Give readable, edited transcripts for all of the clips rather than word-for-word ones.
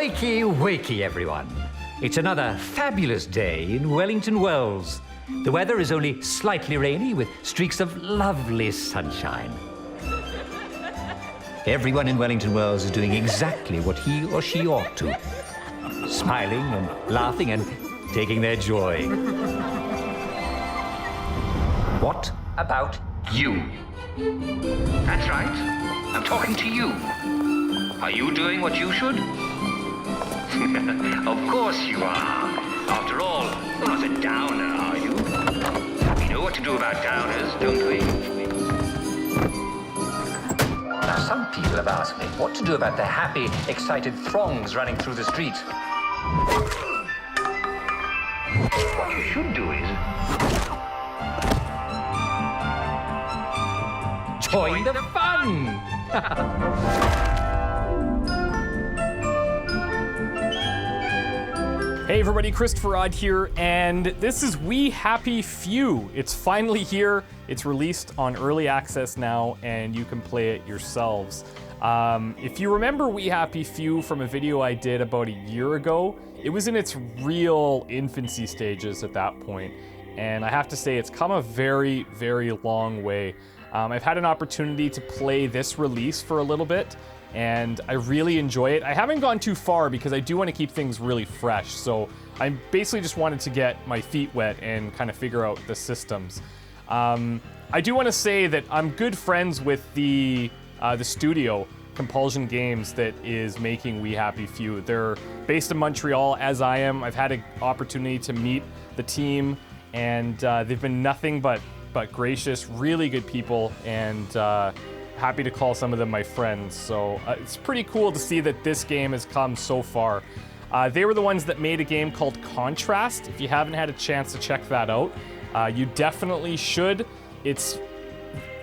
Wakey, wakey, everyone. It's another fabulous day in Wellington Wells. The weather is only slightly rainy with streaks of lovely sunshine. Everyone in Wellington Wells is doing exactly what he or she ought to. Smiling and laughing and taking their joy. What about you? That's right. I'm talking to you. Are you doing what you should? Of course you are. After all, you're not a downer, are you? We know what to do about downers, don't we? Now, some people have asked me what to do about the happy, excited throngs running through the street. What you should do is... join the fun! Hey everybody, ChristopherOdd here, and this is We Happy Few. It's finally here. It's released on early access now, and you can play it yourselves. If you remember We Happy Few from a video I did about a year ago, it was in its real infancy stages at that point, and I have to say it's come a very, very long way. I've had an opportunity to play this release for a little bit, and I really enjoy it. I haven't gone too far because I do want to keep things really fresh, so I basically just wanted to get my feet wet and kind of figure out the systems. I do want to say that I'm good friends with the studio, Compulsion Games, that is making We Happy Few. They're based in Montreal, as I am. I've had an opportunity to meet the team, and they've been nothing but gracious, really good people, and happy to call some of them my friends. So it's pretty cool to see that this game has come so far. They were the ones that made a game called Contrast. If you haven't had a chance to check that out, you definitely should. It's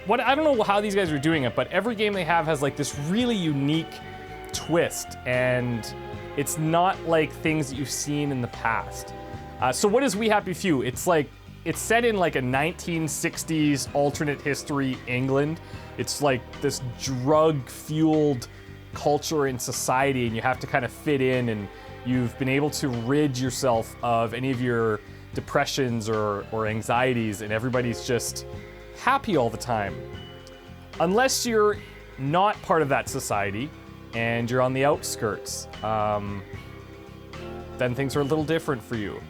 what I don't know how these guys are doing it, but every game they have has like this really unique twist, and it's not like things that you've seen in the past. So what is We Happy Few? It's set in like a 1960s alternate history England. It's like this drug-fueled culture in society, and you have to kind of fit in, and you've been able to rid yourself of any of your depressions or anxieties, and everybody's just happy all the time. Unless you're not part of that society and you're on the outskirts, then things are a little different for you.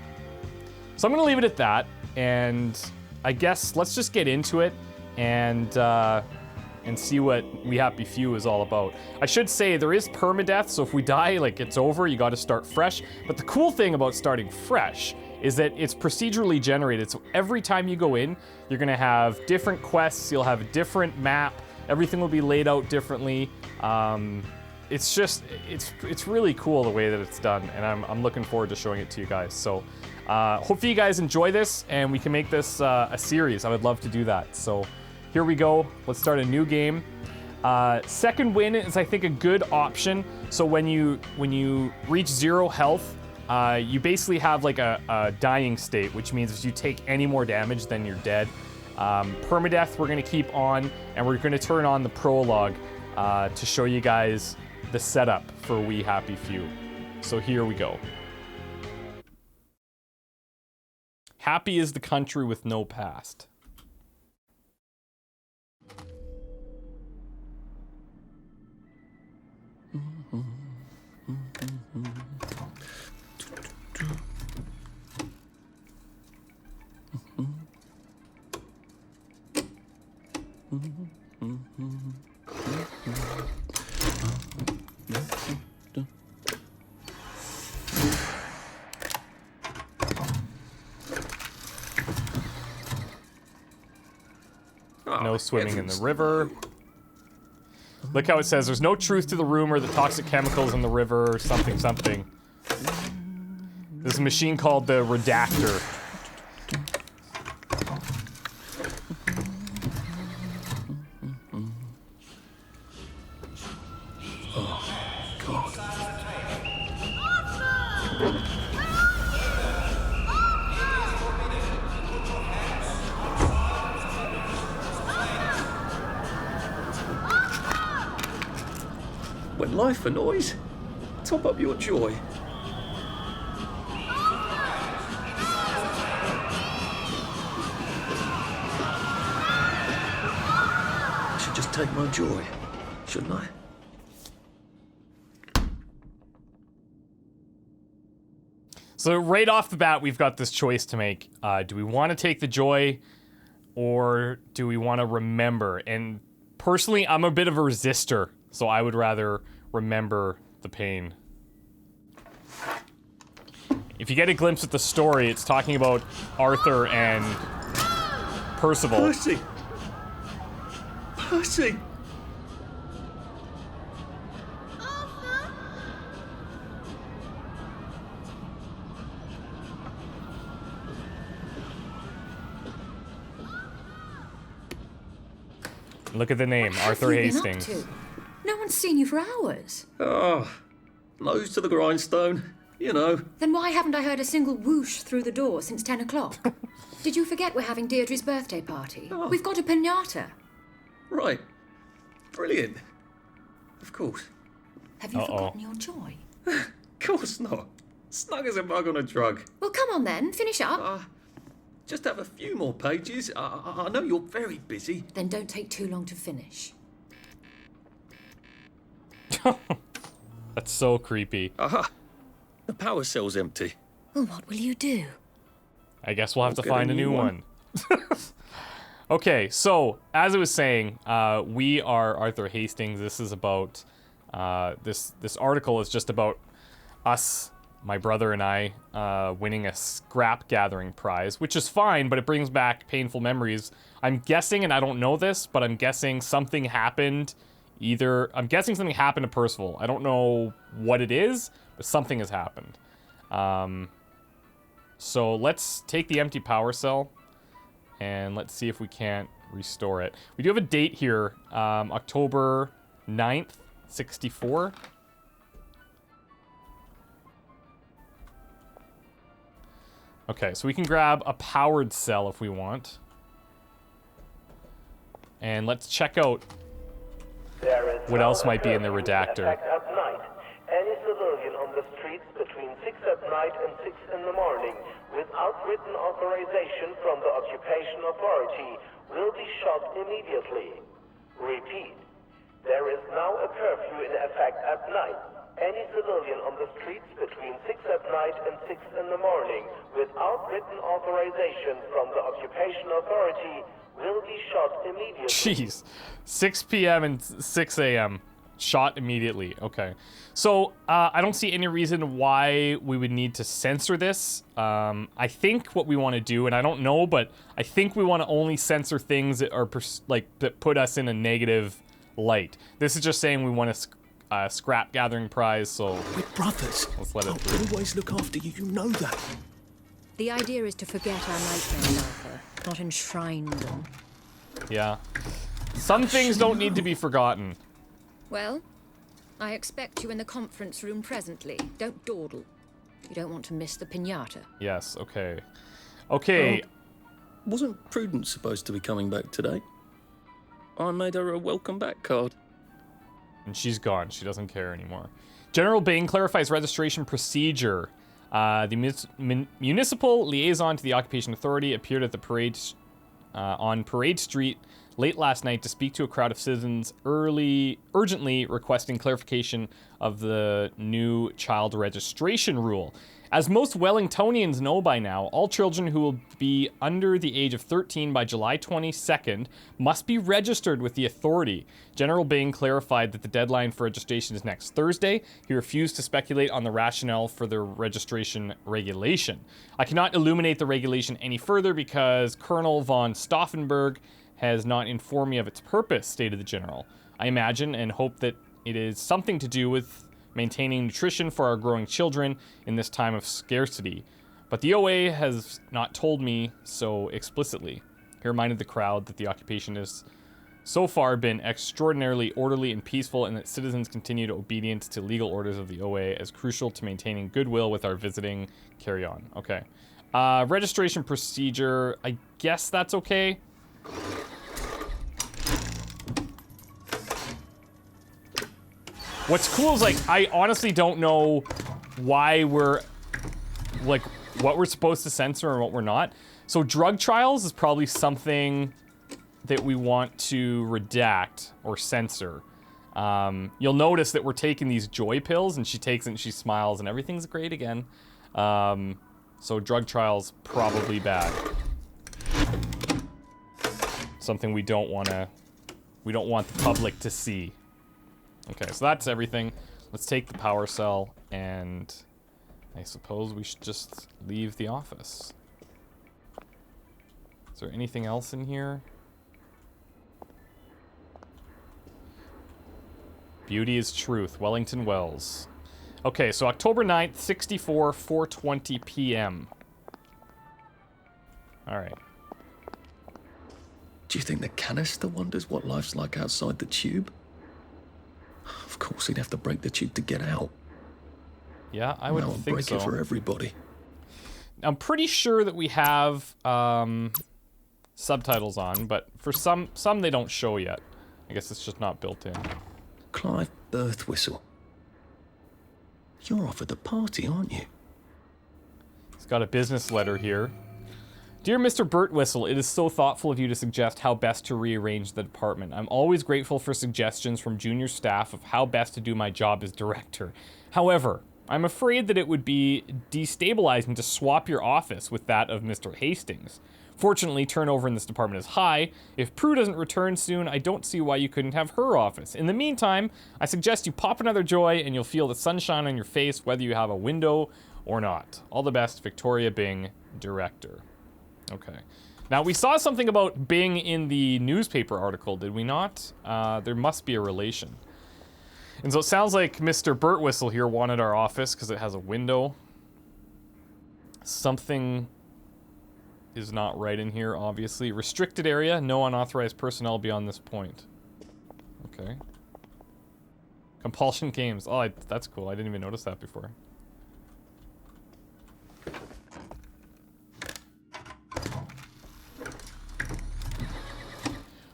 So I'm gonna leave it at that, and I guess let's just get into it and see what We Happy Few is all about. I should say there is permadeath, so if we die, like, it's over, you gotta start fresh. But the cool thing about starting fresh is that it's procedurally generated, so every time you go in, you're gonna have different quests, you'll have a different map, everything will be laid out differently. It's just, it's really cool the way that it's done, and I'm looking forward to showing it to you guys. So hopefully you guys enjoy this, and we can make this a series. I would love to do that. So here we go. Let's start a new game. Second win is, I think, a good option. So when you reach 0 health, you basically have like a dying state, which means if you take any more damage, then you're dead. Permadeath we're gonna keep on, and we're gonna turn on the prologue to show you guys the setup for We Happy Few. So here we go. Happy is the country with no past. No swimming in the river. Look how it says there's no truth to the rumor that toxic chemicals in the river or something something. There's a machine called the redactor. When life for noise, top up your joy. I should just take my joy, shouldn't I? So right off the bat, we've got this choice to make. Do we want to take the joy, or do we want to remember? And personally, I'm a bit of a resistor, so I would rather remember the pain. If you get a glimpse at the story, it's talking about Arthur and Percival. Percy! Percy! Look at the name, Arthur Hastings. No one's seen you for hours. Oh, nose to the grindstone, you know. Then why haven't I heard a single whoosh through the door since 10 o'clock? Did you forget we're having Deirdre's birthday party? Oh. We've got a pinata. Right. Brilliant. Of course. Have you forgotten your joy? Of course not. Snug as a bug on a drug. Well, come on then, finish up. Just have a few more pages. I know you're very busy. Then don't take too long to finish. That's so creepy. Aha! The power cell's empty. Well, what will you do? I guess we'll have to get find a new one. Okay, so as I was saying, we are Arthur Hastings. This is about this article is just about us, my brother and I, winning a scrap gathering prize, which is fine, but it brings back painful memories. I'm guessing, and I don't know this, but I'm guessing something happened. I'm guessing something happened to Percival. I don't know what it is, but something has happened. So let's take the empty power cell and let's see if we can't restore it. We do have a date here, October 9th, 64. Okay, so we can grab a powered cell if we want. And let's check out what else might be in the redactor. At night, any civilian on the streets between 6 at night and 6 in the morning, without written authorization from the occupation authority, will be shot immediately. Repeat, there is now a curfew in effect at night. Any civilian on the streets between 6 at night and 6 in the morning, without written authorization from the occupation authority, will be shot immediately. Jeez. 6 p.m. and 6 a.m. Shot immediately. Okay. So, I don't see any reason why we would need to censor this. I think what we want to do, and I don't know, but I think we want to only censor things that are, that put us in a negative light. This is just saying we want a scrap gathering prize, so... We're brothers. Let's let it I'll through. always look after you, you know that. The idea is to forget our nightmares, Arthur, not enshrine them. Yeah. Some things don't need to be forgotten. Well, I expect you in the conference room presently. Don't dawdle. You don't want to miss the pinata. Yes, okay. Okay. Wasn't Prudence supposed to be coming back today? I made her a welcome back card. And she's gone. She doesn't care anymore. General Bain clarifies registration procedure. The municipal liaison to the occupation authority appeared at the parade on Parade Street late last night to speak to a crowd of citizens urgently requesting clarification of the new child registration rule. As most Wellingtonians know by now, all children who will be under the age of 13 by July 22nd must be registered with the authority. General Bain clarified that the deadline for registration is next Thursday. He refused to speculate on the rationale for the registration regulation. I cannot illuminate the regulation any further because Colonel von Stauffenberg has not informed me of its purpose, stated the general. I imagine and hope that it is something to do with maintaining nutrition for our growing children in this time of scarcity. But the OA has not told me so explicitly. He reminded the crowd that the occupation has so far been extraordinarily orderly and peaceful, and that citizens' continued obedience to legal orders of the OA as crucial to maintaining goodwill with our visiting carry-on. Okay. Registration procedure, I guess that's okay. What's cool is, like, I honestly don't know why we're, like, what we're supposed to censor and what we're not. So drug trials is probably something that we want to redact or censor. You'll notice that we're taking these joy pills, and she takes it and she smiles and everything's great again. So drug trials, probably bad. Something we don't want the public to see. Okay, so that's everything. Let's take the power cell, and I suppose we should just leave the office. Is there anything else in here? Beauty is truth. Wellington Wells. Okay, so October 9th, 64, 4:20 p.m. Alright. Do you think the canister wonders what life's like outside the tube? Of course, he'd have to break the tube to get out. Yeah, I would think break so. it for everybody. I'm pretty sure that we have subtitles on, but for some they don't show yet. I guess it's just not built in. Clive Birth Whistle. You're off at the party, aren't you? He's got a business letter here. Dear Mr. Birtwhistle, it is so thoughtful of you to suggest how best to rearrange the department. I'm always grateful for suggestions from junior staff of how best to do my job as director. However, I'm afraid that it would be destabilizing to swap your office with that of Mr. Hastings. Fortunately, turnover in this department is high. If Prue doesn't return soon, I don't see why you couldn't have her office. In the meantime, I suggest you pop another joy and you'll feel the sunshine on your face whether you have a window or not. All the best, Victoria Bing, Director. Okay. Now, we saw something about Bing in the newspaper article, did we not? There must be a relation. And so it sounds like Mr. Birtwhistle here wanted our office because it has a window. Something is not right in here, obviously. Restricted area, no unauthorized personnel beyond this point. Okay. Compulsion games. Oh, that's cool. I didn't even notice that before.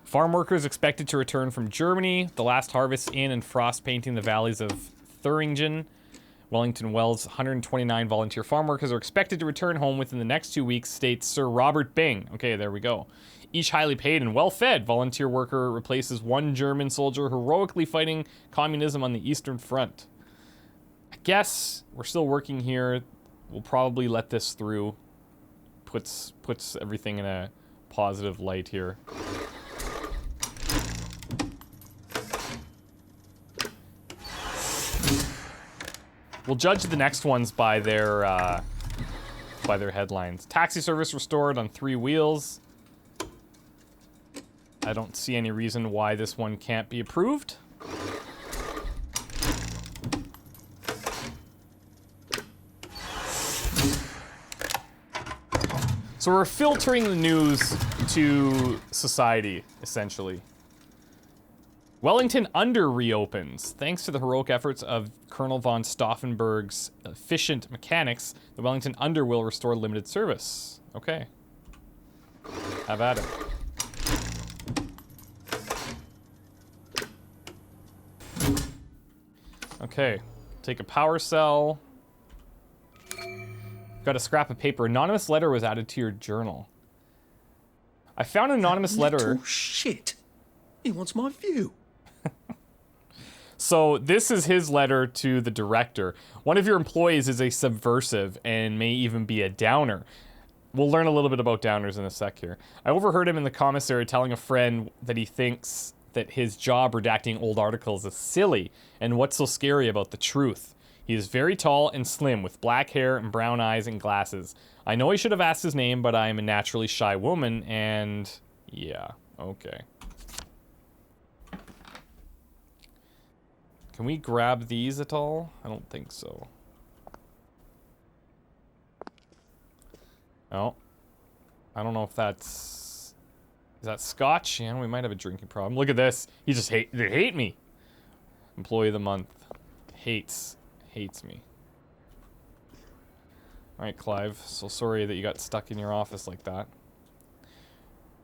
Farm workers expected to return from Germany. The last harvest in and frost painting the valleys of Thuringen. Wellington Wells, 129 volunteer farm workers are expected to return home within the next 2 weeks, states Sir Robert Bing. Okay, there we go. Each highly paid and well-fed volunteer worker replaces one German soldier heroically fighting communism on the Eastern Front. I guess we're still working here. We'll probably let this through. Puts everything in a positive light here. We'll judge the next ones by their headlines. Taxi service restored on 3 wheels. I don't see any reason why this one can't be approved. So we're filtering the news to society, essentially. Wellington Under reopens. Thanks to the heroic efforts of Colonel von Stauffenberg's efficient mechanics, the Wellington Under will restore limited service. Okay. Have at it. Okay. Take a power cell. Got a scrap of paper. Anonymous letter was added to your journal. I found an anonymous letter. Oh, shit. He wants my view. So this is his letter to the director. One of your employees is a subversive and may even be a downer. We'll learn a little bit about downers in a sec here. I overheard him in the commissary telling a friend that he thinks that his job redacting old articles is silly, and what's so scary about the truth. He is very tall and slim with black hair and brown eyes and glasses. I know he should have asked his name, but I am a naturally shy woman, and yeah, okay. Can we grab these at all? I don't think so. Oh. I don't know if that's... Is that scotch? Yeah, we might have a drinking problem. Look at this. He just they hate me. Employee of the month. Hates me. Alright, Clive. So sorry that you got stuck in your office like that.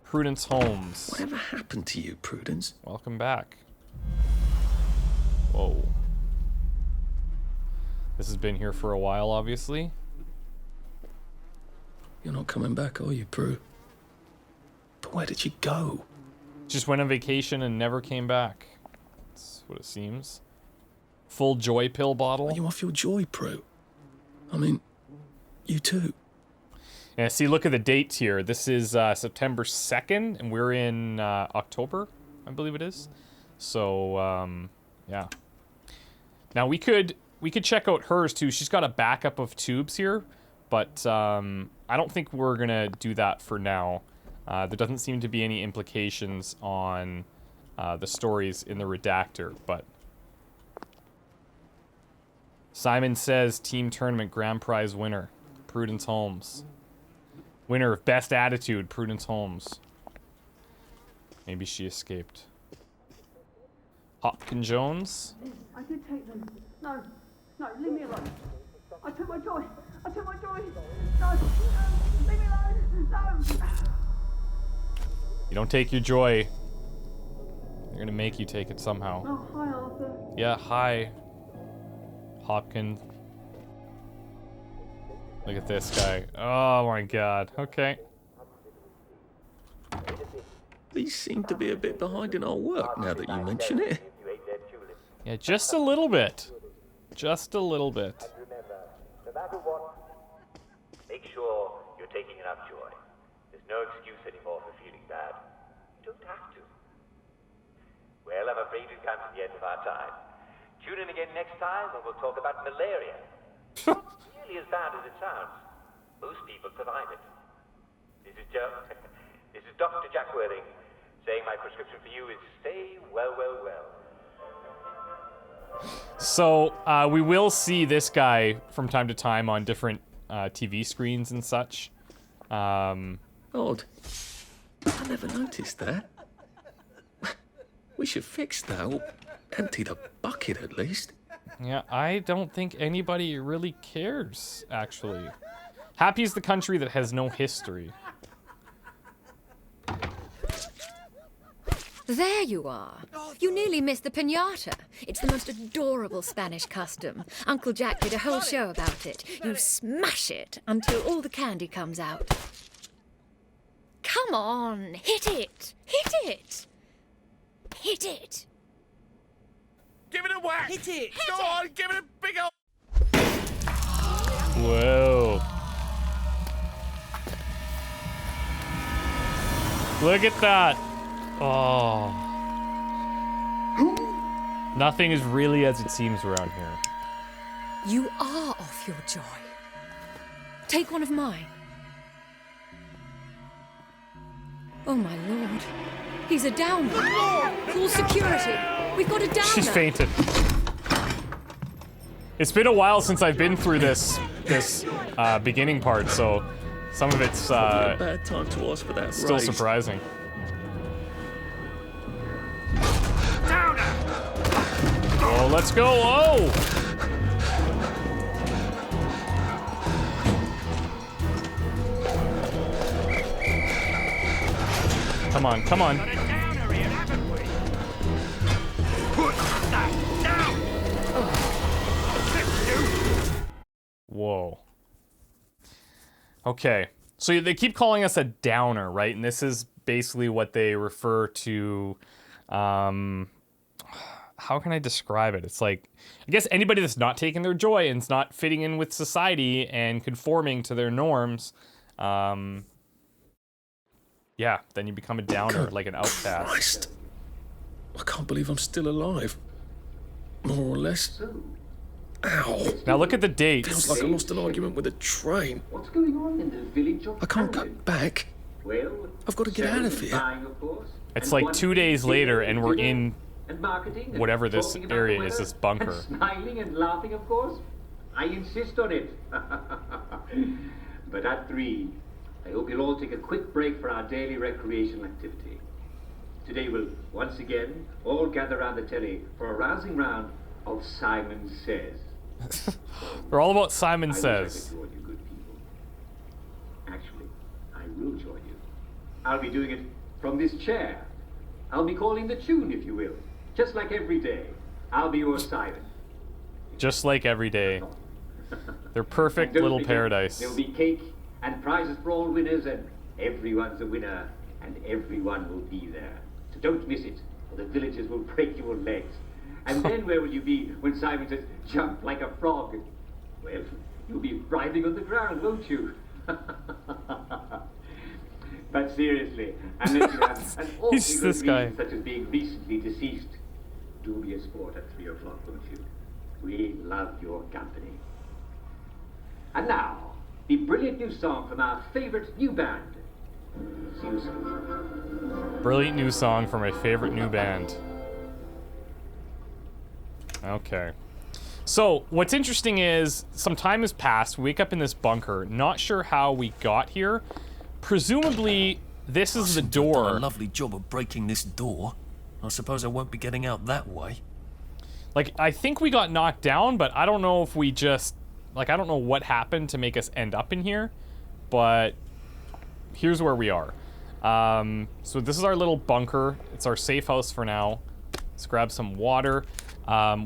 Prudence Holmes. Whatever happened to you, Prudence? Welcome back. Whoa. This has been here for a while, obviously. You're not coming back, are you, Prue? But where did you go? Just went on vacation and never came back. That's what it seems. Full joy pill bottle. Are you off your joy, Prue? I mean, you too. Yeah, see, look at the dates here. This is September 2nd, and we're in October, I believe it is. So, yeah. Now, we could check out hers, too. She's got a backup of tubes here, but I don't think we're going to do that for now. There doesn't seem to be any implications on the stories in the redactor, but... Simon Says Team Tournament Grand Prize winner, Prudence Holmes. Winner of Best Attitude, Prudence Holmes. Maybe she escaped. Hopkins Jones. I did take them. No, leave me alone. I took my joy. No, leave me alone. No. You don't take your joy. They're gonna make you take it somehow. Oh, hi, Arthur. Yeah, hi. Hopkins. Look at this guy. Oh my god. Okay. These seem to be a bit behind in our work now that you mention it. Yeah, just a little bit. Just a little bit. No matter what, make sure you're taking enough joy. There's no excuse anymore for feeling bad. You don't have to. Well, I'm afraid we've come to the end of our time. Tune in again next time when we'll talk about malaria. Not nearly as bad as it sounds. Most people survive it. This is Dr. Jack Worthing saying my prescription for you is stay well. So, we will see this guy from time to time on different TV screens and such. Odd. I never noticed that. We should fix that, or empty the bucket at least. Yeah, I don't think anybody really cares, actually. Happy is the country that has no history. There you are. You nearly missed the pinata. It's the most adorable Spanish custom. Uncle Jack did a whole show about it. You smash it until all the candy comes out. Come on, hit it! Hit it! Hit it! Give it a whack! Hit it! Go on, give it a big old... Whoa. Look at that. Oh. Nothing is really as it seems around here. You are off your joy. Take one of mine. Oh my lord. He's a downer. Call security. We've got a downer. She's fainted. It's been a while since I've been through this beginning part, so some of it's A bad time to ask for that still raise. surprising. Oh, let's go! Oh! Come on, come on. Whoa. Okay. So they keep calling us a downer, right? And this is basically what they refer to. How can I describe it? It's like, I guess anybody that's not taking their joy and is not fitting in with society and conforming to their norms, yeah, then you become a downer, like an outcast. Christ. I can't believe I'm still alive. More or less. Ow. Now look at the dates. Feels like I lost an argument with a train. What's going on in the village of I can't Camden? cut back. Well, I've got to get out of here. buying, of course, It's and like one 2 days later and we're in and marketing and whatever this talking about area the is, weather, this bunker. and smiling and laughing, of course. I insist on it. But at 3, I hope you'll all take a quick break for our daily recreational activity. Today we'll once again all gather around the telly for a rousing round of Simon Says. We're all about Simon I wish I Says. could join you good people. Actually, I will join you. I'll be doing it from this chair. I'll be calling the tune, if you will. Just like every day. I'll be your Simon. Just like every day. Their perfect Don't little forget, paradise. There'll be cake and prizes for all winners, and everyone's a winner, and everyone will be there. So don't miss it, or the villagers will break your legs. And then where will you be when Simon says, jump like a frog? Well, you'll be writhing on the ground, won't you? But seriously, unless you have an awfully He's good this guy. reason, such as being recently deceased, do be a sport at 3 o'clock, won't you? We love your company. And now, the brilliant new song from our favorite new band. See you soon. Brilliant new song from my favorite new band. Okay. So, what's interesting is, some time has passed, we wake up in this bunker, not sure how we got here. Presumably, this is the I've done a door. lovely job of breaking this door. I suppose I won't be getting out that way. Like, I think we got knocked down, but I don't know if we just... Like, I don't know what happened to make us end up in here, but here's where we are. So this is our little bunker. It's our safe house for now. Let's grab some water.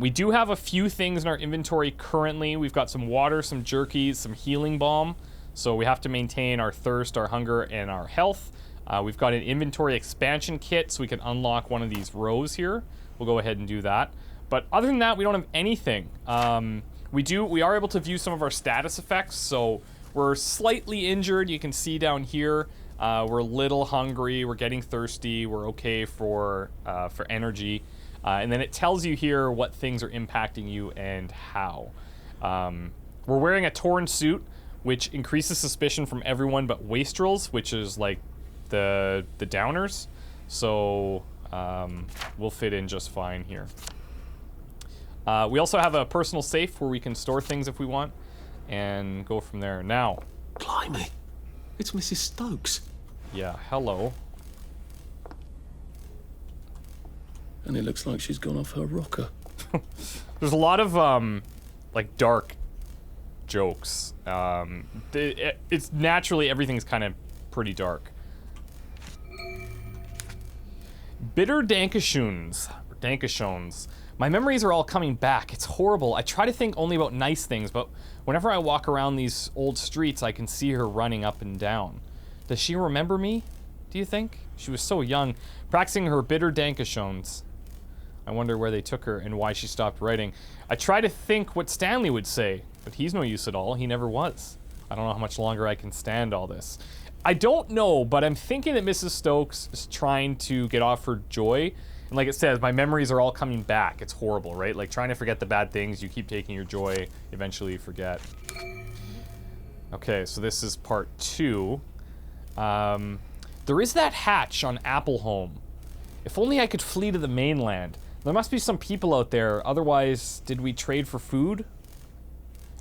We do have a few things in our inventory currently. We've got some water, some jerky, some healing balm. So we have to maintain our thirst, our hunger, and our health. We've got an inventory expansion kit, so we can unlock one of these rows here. We'll go ahead and do that. But other than that, we don't have anything. We are able to view some of our status effects. So we're slightly injured. You can see down here. We're a little hungry. We're getting thirsty. We're okay for energy. And then it tells you here what things are impacting you and how. We're wearing a torn suit, which increases suspicion from everyone but wastrels, which is like the downers. So we'll fit in just fine here. We also have a personal safe where we can store things if we want and go from there. Now, Blimey, it's Mrs. Stokes. yeah, hello. And it looks like she's gone off her rocker. There's a lot of like dark jokes. It's naturally everything's kind of pretty dark. Bitter Dankashoons. My memories are all coming back. It's horrible. I try to think only about nice things, but whenever I walk around these old streets, I can see her running up and down. Does she remember me, do you think? She was so young, practicing her bitter Dankashoons. I wonder where they took her and why she stopped writing. I try to think what Stanley would say, but he's no use at all. He never was. I don't know how much longer I can stand all this. I don't know, but I'm thinking that Mrs. Stokes is trying to get off her joy. And like it says, my memories are all coming back. It's horrible, right? Like trying to forget the bad things, you keep taking your joy, eventually you forget. Okay, so this is part 2. There is that hatch on Appleholme. If only I could flee to the mainland. There must be some people out there, otherwise did we trade for food?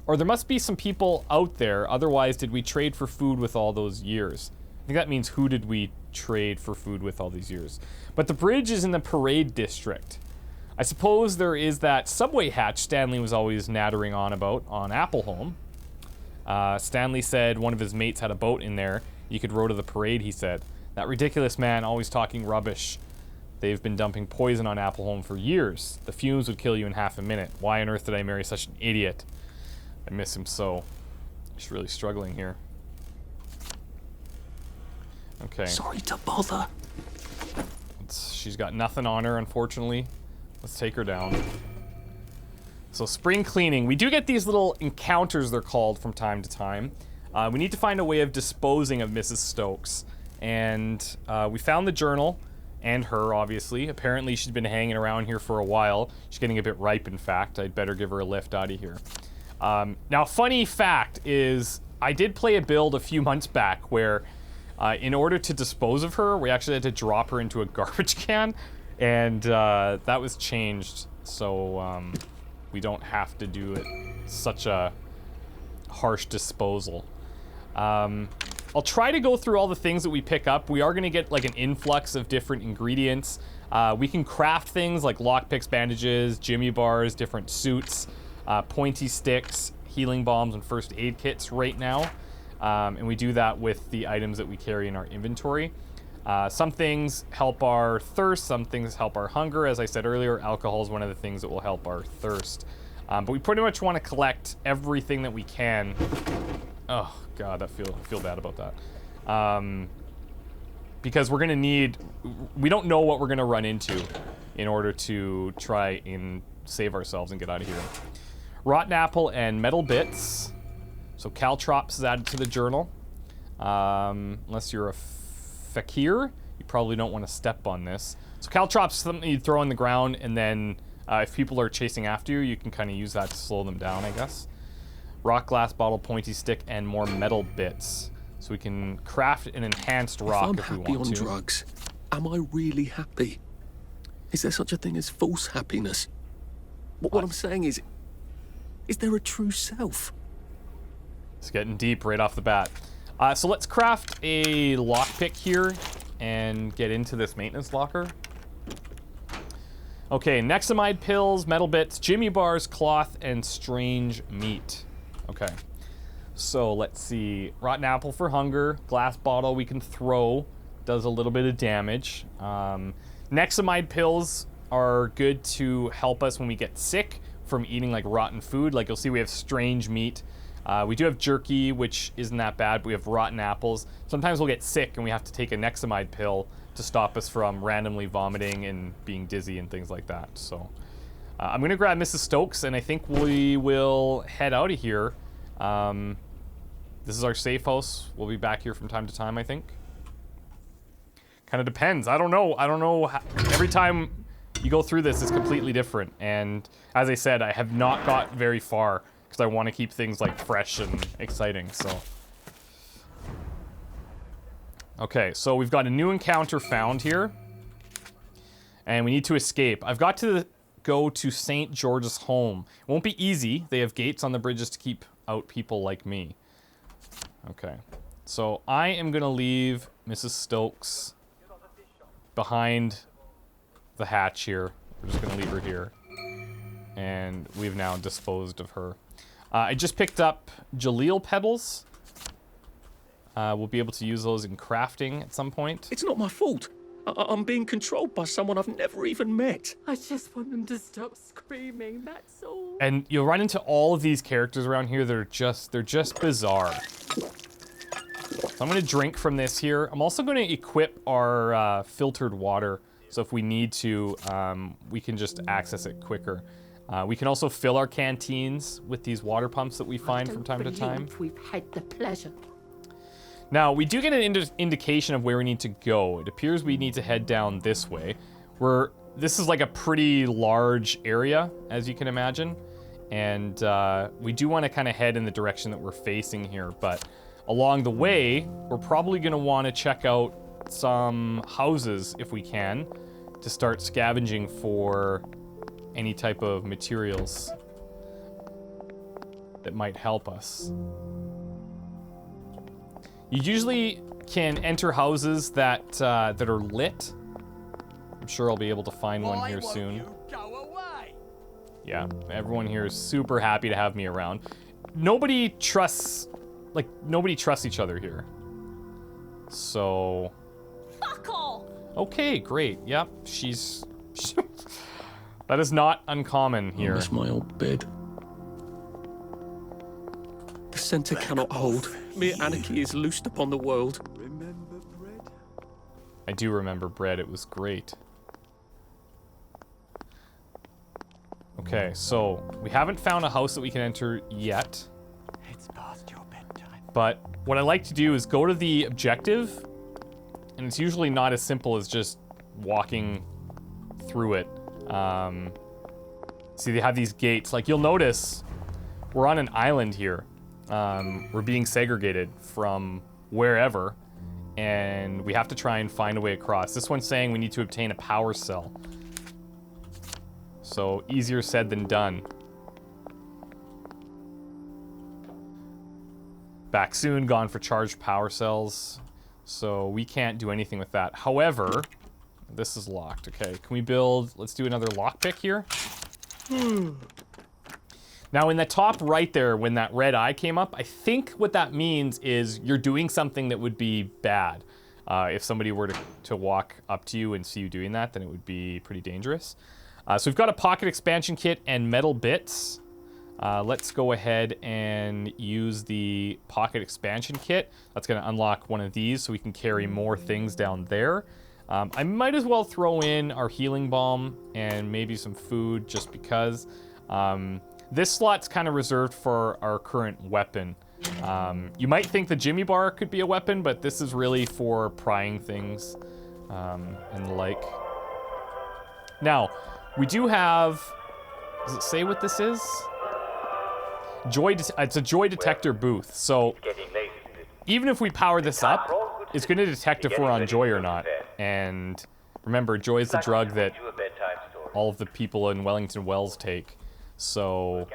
Or there must be some people out there, otherwise did we trade for food with all those years? I think that means who did we trade for food with all these years? But the bridge is in the Parade District. I suppose there is that subway hatch Stanley was always nattering on about on Appleholme. Stanley said one of his mates had a boat in there. You could row to the parade, he said. That ridiculous man always talking rubbish. They've been dumping poison on Appleholme for years. The fumes would kill you in half a minute. Why on earth did I marry such an idiot? I miss him so. He's really struggling here. Okay. Sorry to bother. She's got nothing on her, unfortunately. Let's take her down. So spring cleaning. We do get these little encounters, they're called, from time to time. We need to find a way of disposing of Mrs. Stokes. And we found the journal, and her, obviously. Apparently she's been hanging around here for a while. She's getting a bit ripe, in fact. I'd better give her a lift out of here. Now, funny fact is, I did play a build a few months back where in order to dispose of her, we actually had to drop her into a garbage can, and that was changed, so we don't have to do it such a harsh disposal. I'll try to go through all the things that we pick up. We are going to get like an influx of different ingredients. We can craft things like lockpicks, bandages, Jimmy bars, different suits, pointy sticks, healing bombs, and first aid kits right now. And we do that with the items that we carry in our inventory. Some things help our thirst, some things help our hunger. As I said earlier, alcohol is one of the things that will help our thirst. But we pretty much want to collect everything that we can. Oh god, I feel bad about that. Because we're gonna need, we don't know what we're gonna run into in order to try and save ourselves and get out of here. Rotten apple and metal bits. So caltrops is added to the journal. Unless you're a fakir, you probably don't want to step on this. So caltrops is something you throw on the ground, and then if people are chasing after you, you can kind of use that to slow them down, I guess. Rock glass bottle, pointy stick, and more metal bits. So we can craft an enhanced rock if we want to. I'm happy on drugs. Am I really happy? Is there such a thing as false happiness? What I'm saying is there a true self? It's getting deep right off the bat. So let's craft a lockpick here and get into this maintenance locker. Okay, Nexamide pills, metal bits, Jimmy bars, cloth, and strange meat. Okay. So let's see. Rotten apple for hunger. Glass bottle we can throw. Does a little bit of damage. Nexamide pills are good to help us when we get sick from eating like rotten food. Like you'll see we have strange meat. We do have jerky, which isn't that bad, but we have rotten apples. Sometimes we'll get sick and we have to take a Nexamide pill to stop us from randomly vomiting and being dizzy and things like that. So I'm gonna grab Mrs. Stokes and I think we will head out of here. This is our safe house. We'll be back here from time to time, I think. Kind of depends. I don't know how, every time you go through this, it's completely different. And as I said, I have not got very far because I want to keep things like fresh and exciting, so. Okay, so we've got a new encounter found here. And we need to escape. I've got to go to St. George's home. It won't be easy. They have gates on the bridges to keep out people like me. Okay, so I am gonna leave Mrs. Stokes behind the hatch here. We're just gonna leave her here. And we've now disposed of her. I just picked up Jaleel petals. We'll be able to use those in crafting at some point. It's not my fault. I'm being controlled by someone I've never even met. I just want them to stop screaming, that's all. And you'll run into all of these characters around here that are they're just bizarre. So I'm gonna drink from this here. I'm also gonna equip our filtered water, so if we need to, we can just access it quicker. We can also fill our canteens with these water pumps that we find from time to time. We've had the pleasure. Now, we do get an indication of where we need to go. It appears we need to head down this way. This is like a pretty large area, as you can imagine. And we do want to kind of head in the direction that we're facing here. But along the way, we're probably going to want to check out some houses, if we can, to start scavenging for any type of materials that might help us. You usually can enter houses that are lit. I'm sure I'll be able to find one here soon. Yeah, everyone here is super happy to have me around. Nobody trusts each other here. So. Fuck all. Okay, great. Yep, that is not uncommon here. I miss my old bed. The centre cannot hold. Mere anarchy is loosed upon the world. Remember bread? I do remember bread. It was great. Okay, so we haven't found a house that we can enter yet. It's past your bedtime. But what I like to do is go to the objective, and it's usually not as simple as just walking through it. See, they have these gates. Like, you'll notice we're on an island here. We're being segregated from wherever, and we have to try and find a way across. This one's saying we need to obtain a power cell. So, easier said than done. Back soon, gone for charged power cells. So, we can't do anything with that. However, this is locked. Okay, can we build... Let's do another lockpick here. Now, in the top right there, when that red eye came up, I think what that means is you're doing something that would be bad. If somebody were to walk up to you and see you doing that, then it would be pretty dangerous. So we've got a pocket expansion kit and metal bits. Let's go ahead and use the pocket expansion kit. That's going to unlock one of these so we can carry more things down there. I might as well throw in our healing balm and maybe some food just because. This slot's kind of reserved for our current weapon. You might think the Jimmy bar could be a weapon, but this is really for prying things and the like. Now, we do have... Does it say what this is? It's a joy detector booth. So even if we power this up, it's going to detect if we're on joy or not. And remember, joy is the drug that all of the people in Wellington Wells take. So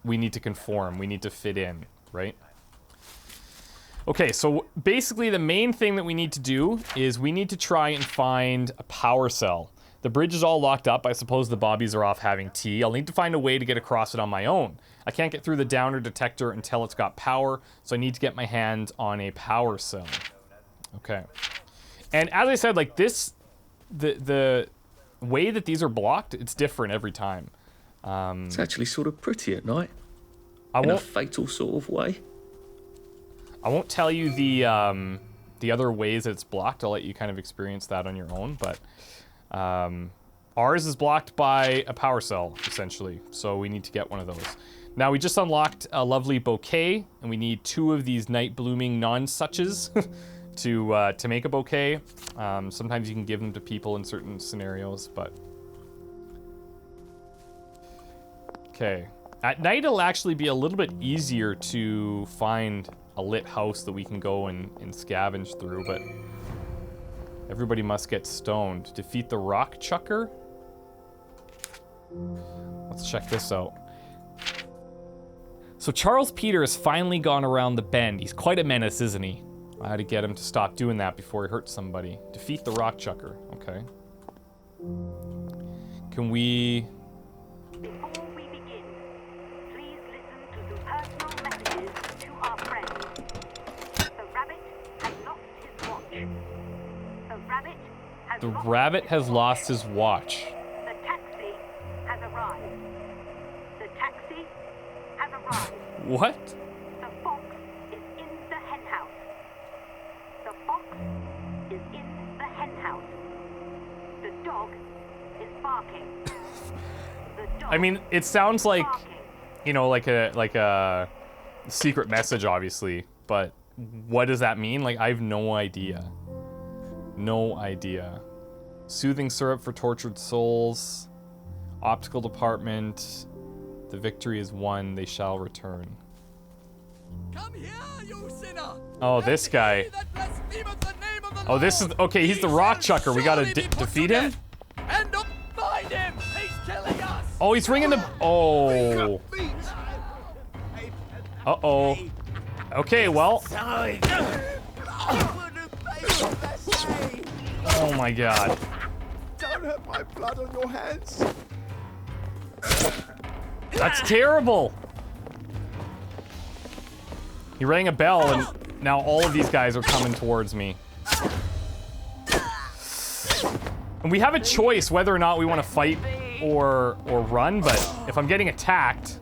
we need to conform. We need to fit in, right? Okay, so basically the main thing that we need to do is we need to try and find a power cell. The bridge is all locked up. I suppose the bobbies are off having tea. I'll need to find a way to get across it on my own. I can't get through the downer detector until it's got power, so I need to get my hands on a power cell. Okay. And as I said, like this, the way that these are blocked, it's different every time. It's actually sort of pretty at night. In a fatal sort of way. I won't tell you the other ways that it's blocked. I'll let you kind of experience that on your own, but ours is blocked by a power cell, essentially, so we need to get one of those. Now, we just unlocked a lovely bouquet, and we need 2 of these night blooming non-suches to make a bouquet. Sometimes you can give them to people in certain scenarios, but... Okay. At night, it'll actually be a little bit easier to find a lit house that we can go and scavenge through, but everybody must get stoned. Defeat the rock chucker? Let's check this out. So Charles Peter has finally gone around the bend. He's quite a menace, isn't he? I had to get him to stop doing that before he hurts somebody. Defeat the rock chucker. Okay. Can we... Before we begin, please listen to the personal messages to our friends. The rabbit has lost his watch. The rabbit has lost his watch. The taxi has arrived. The taxi has arrived. What? The fox is in the hen house. The fox is in the hen house. The dog is barking. The dog I mean, it sounds like, barking. you know, like a secret message, obviously, but what does that mean? Like, I have no idea. No idea. Soothing syrup for tortured souls. Optical department. The victory is won. They shall return. Come here, you sinner! Oh, this guy. Oh, this is... Okay, he's the rock chucker. We gotta defeat him? And not find him! He's killing us! Oh, he's ringing the... Oh. Uh-oh. Okay, well... Oh my god. Don't have my blood on your hands. That's terrible. He rang a bell and now all of these guys are coming towards me. And we have a choice whether or not we want to fight or run, but if I'm getting attacked,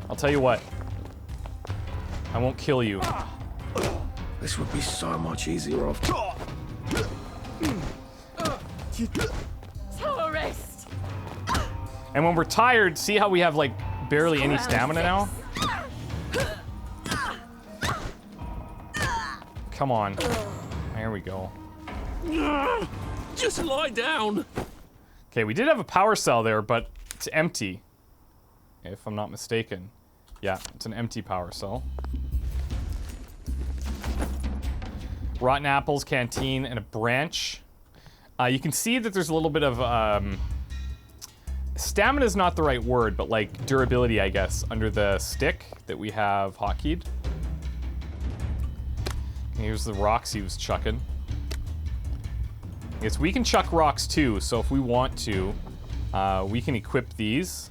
I'll tell you what. I won't kill you. This would be so much easier after. Terrorist! And when we're tired, see how we have like barely any stamina now? Come on. There we go. Just lie down. Okay, we did have a power cell there, but it's empty. If I'm not mistaken. Yeah, it's an empty power cell. Rotten apples, canteen, and a branch. You can see that there's a little bit of stamina is not the right word, but like durability, I guess, under the stick that we have hotkeyed. Here's the rocks he was chucking. Yes, we can chuck rocks too, so if we want to, we can equip these,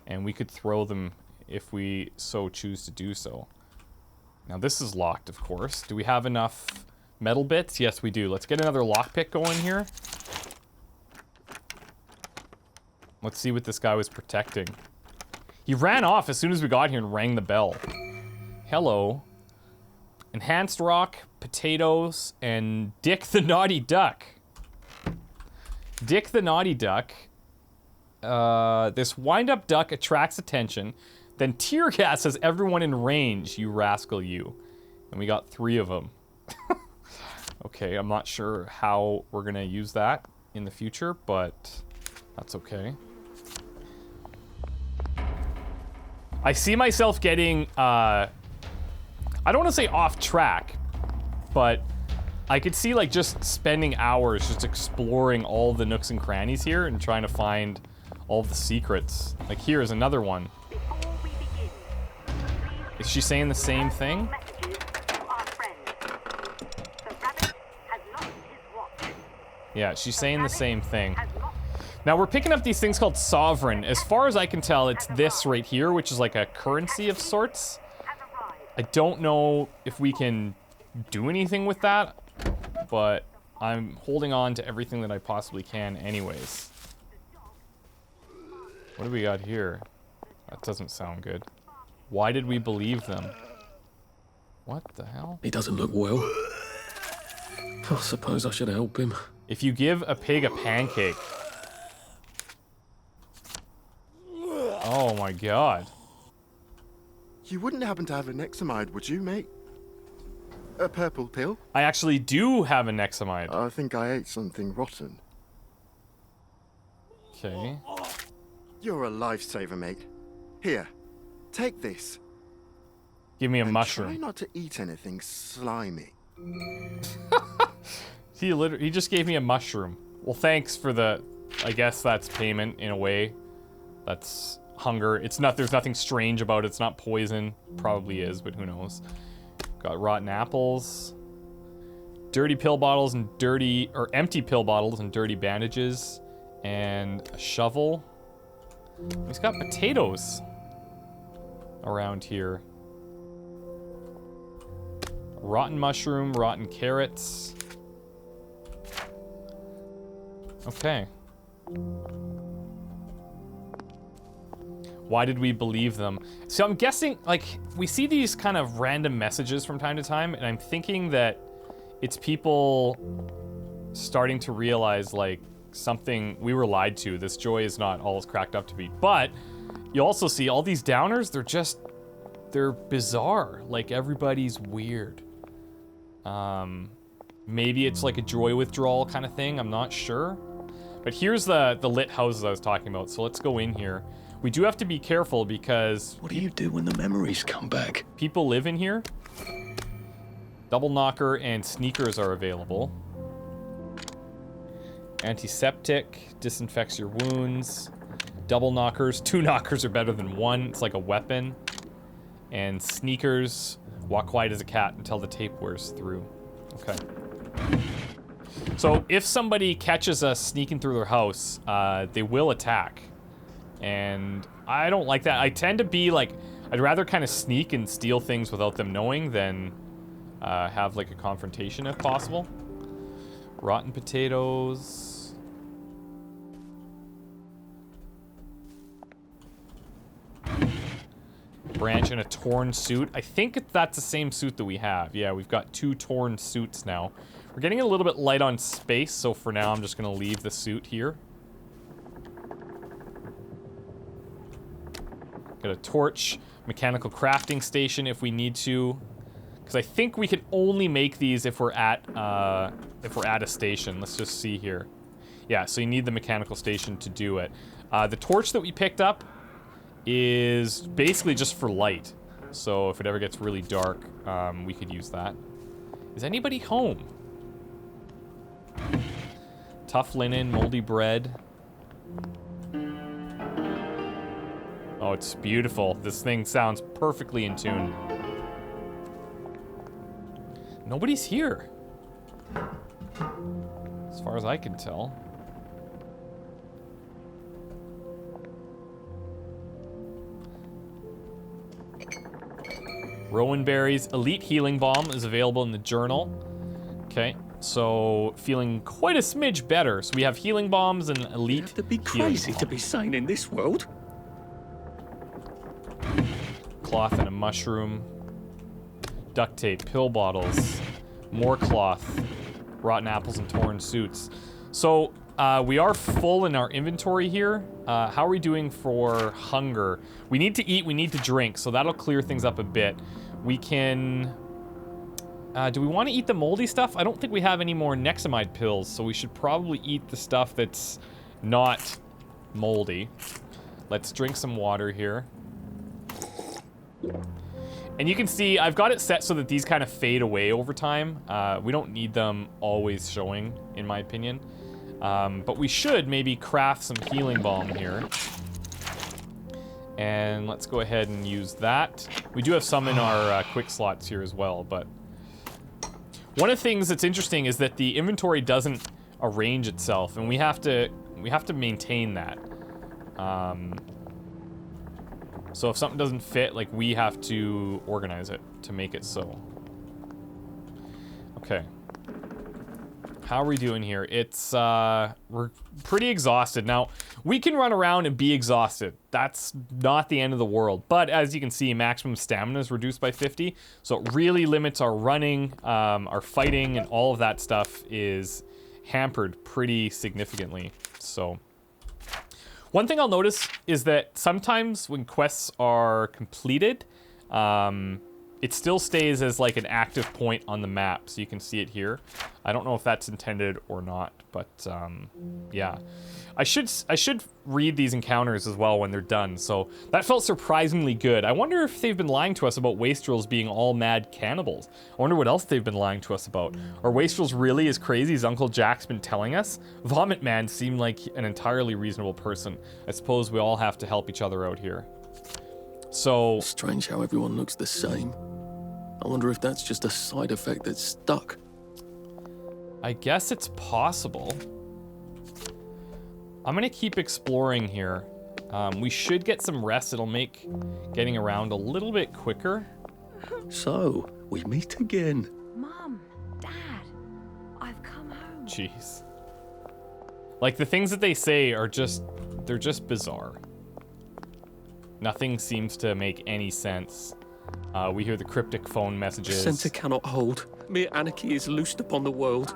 and we could throw them if we so choose to do so. Now this is locked, of course. Do we have enough metal bits? Yes, we do. Let's get another lockpick going here. Let's see what this guy was protecting. He ran off as soon as we got here and rang the bell. Hello. Enhanced rock, potatoes, and Dick the Naughty Duck. Dick the Naughty Duck. This wind-up duck attracts attention, then tear gases everyone in range, you rascal you. And we got 3 of them. Okay, I'm not sure how we're gonna use that in the future, but that's okay. I see myself getting, I don't want to say off track, but I could see like just spending hours just exploring all the nooks and crannies here and trying to find all the secrets. Like here's another one. Is she saying the same thing? Yeah, she's saying the same thing. Now we're picking up these things called sovereign. As far as I can tell, it's this right here, which is like a currency of sorts. I don't know if we can do anything with that, but I'm holding on to everything that I possibly can anyways. What do we got here? That doesn't sound good. Why did we believe them? What the hell? He doesn't look well. I suppose I should help him. If you give a pig a pancake. Oh my god. You wouldn't happen to have a Nexamide, would you, mate? A purple pill? I actually do have a Nexamide. I think I ate something rotten. Okay. You're a lifesaver, mate. Here, take this. Give me a and mushroom. Try not to eat anything slimy. He just gave me a mushroom. Well, thanks for the... I guess that's payment in a way. That's hunger. It's not... There's nothing strange about it. It's not poison. Probably is, but who knows. Got rotten apples. Dirty pill bottles and dirty... Or empty pill bottles and dirty bandages. And a shovel. He's got potatoes around here. Rotten mushroom, rotten carrots. Okay. Why did we believe them? So I'm guessing, like, we see these kind of random messages from time to time, and I'm thinking that it's people starting to realize, like, something we were lied to. This joy is not all it's cracked up to be. But you also see all these downers, they're bizarre. Like, everybody's weird. Maybe it's like a joy withdrawal kind of thing. I'm not sure. But here's the lit houses I was talking about. So let's go in here. We do have to be careful because... What do you do when the memories come back? People live in here. Double knocker and sneakers are available. Antiseptic, disinfects your wounds. Double knockers. 2 knockers are better than 1. It's like a weapon. And sneakers, walk quiet as a cat until the tape wears through. Okay. So if somebody catches us sneaking through their house, they will attack. And I don't like that. I tend to be like, I'd rather kind of sneak and steal things without them knowing than have like a confrontation if possible. Rotten potatoes. Branch and a torn suit. I think that's the same suit that we have. Yeah, we've got 2 torn suits now. We're getting a little bit light on space, so for now I'm just gonna leave the suit here. Got a torch, mechanical crafting station if we need to. Because I think we can only make these if we're at a station. Let's just see here. Yeah, so you need the mechanical station to do it. The torch that we picked up is basically just for light. So if it ever gets really dark, we could use that. Is anybody home? Tough linen, moldy bread. Oh, it's beautiful. This thing sounds perfectly in tune. Nobody's here. As far as I can tell. Rowan berries. Elite healing balm is available in the journal. Okay. So feeling quite a smidge better. So we have healing bombs and elite. You have to be crazy to be sane in this world. Cloth and a mushroom. Duct tape, pill bottles, more cloth, rotten apples and torn suits. So we are full in our inventory here. How are we doing for hunger? We need to eat, we need to drink, so that'll clear things up a bit. We can... do we want to eat the moldy stuff? I don't think we have any more Nexamide pills, so we should probably eat the stuff that's not moldy. Let's drink some water here. And you can see I've got it set so that these kind of fade away over time. We don't need them always showing, in my opinion. But we should maybe craft some healing balm here. And let's go ahead and use that. We do have some in our quick slots here as well, but... One of the things that's interesting is that the inventory doesn't arrange itself, and we have to maintain that. So if something doesn't fit, like, we have to organize it to make it so. Okay. How are we doing here? It's, we're pretty exhausted. Now, we can run around and be exhausted. That's not the end of the world. But as you can see, maximum stamina is reduced by 50. So it really limits our running, our fighting, and all of that stuff is hampered pretty significantly. So... One thing I'll notice is that sometimes when quests are completed, it still stays as like an active point on the map, so you can see it here. I don't know if that's intended or not, but yeah. I should read these encounters as well when they're done, so that felt surprisingly good. I wonder if they've been lying to us about wastrels being all mad cannibals. I wonder what else they've been lying to us about. Are wastrels really as crazy as Uncle Jack's been telling us? Vomit Man seemed like an entirely reasonable person. I suppose we all have to help each other out here. So... Strange how everyone looks the same. I wonder if that's just a side effect that's stuck. I guess it's possible. I'm gonna keep exploring here. We should get some rest. It'll make getting around a little bit quicker. So, we meet again. Mum, Dad, I've come home. Jeez. Like, the things that they say are just... They're just bizarre. Nothing seems to make any sense. We hear the cryptic phone messages. The center cannot hold. Mere anarchy is loosed upon the world.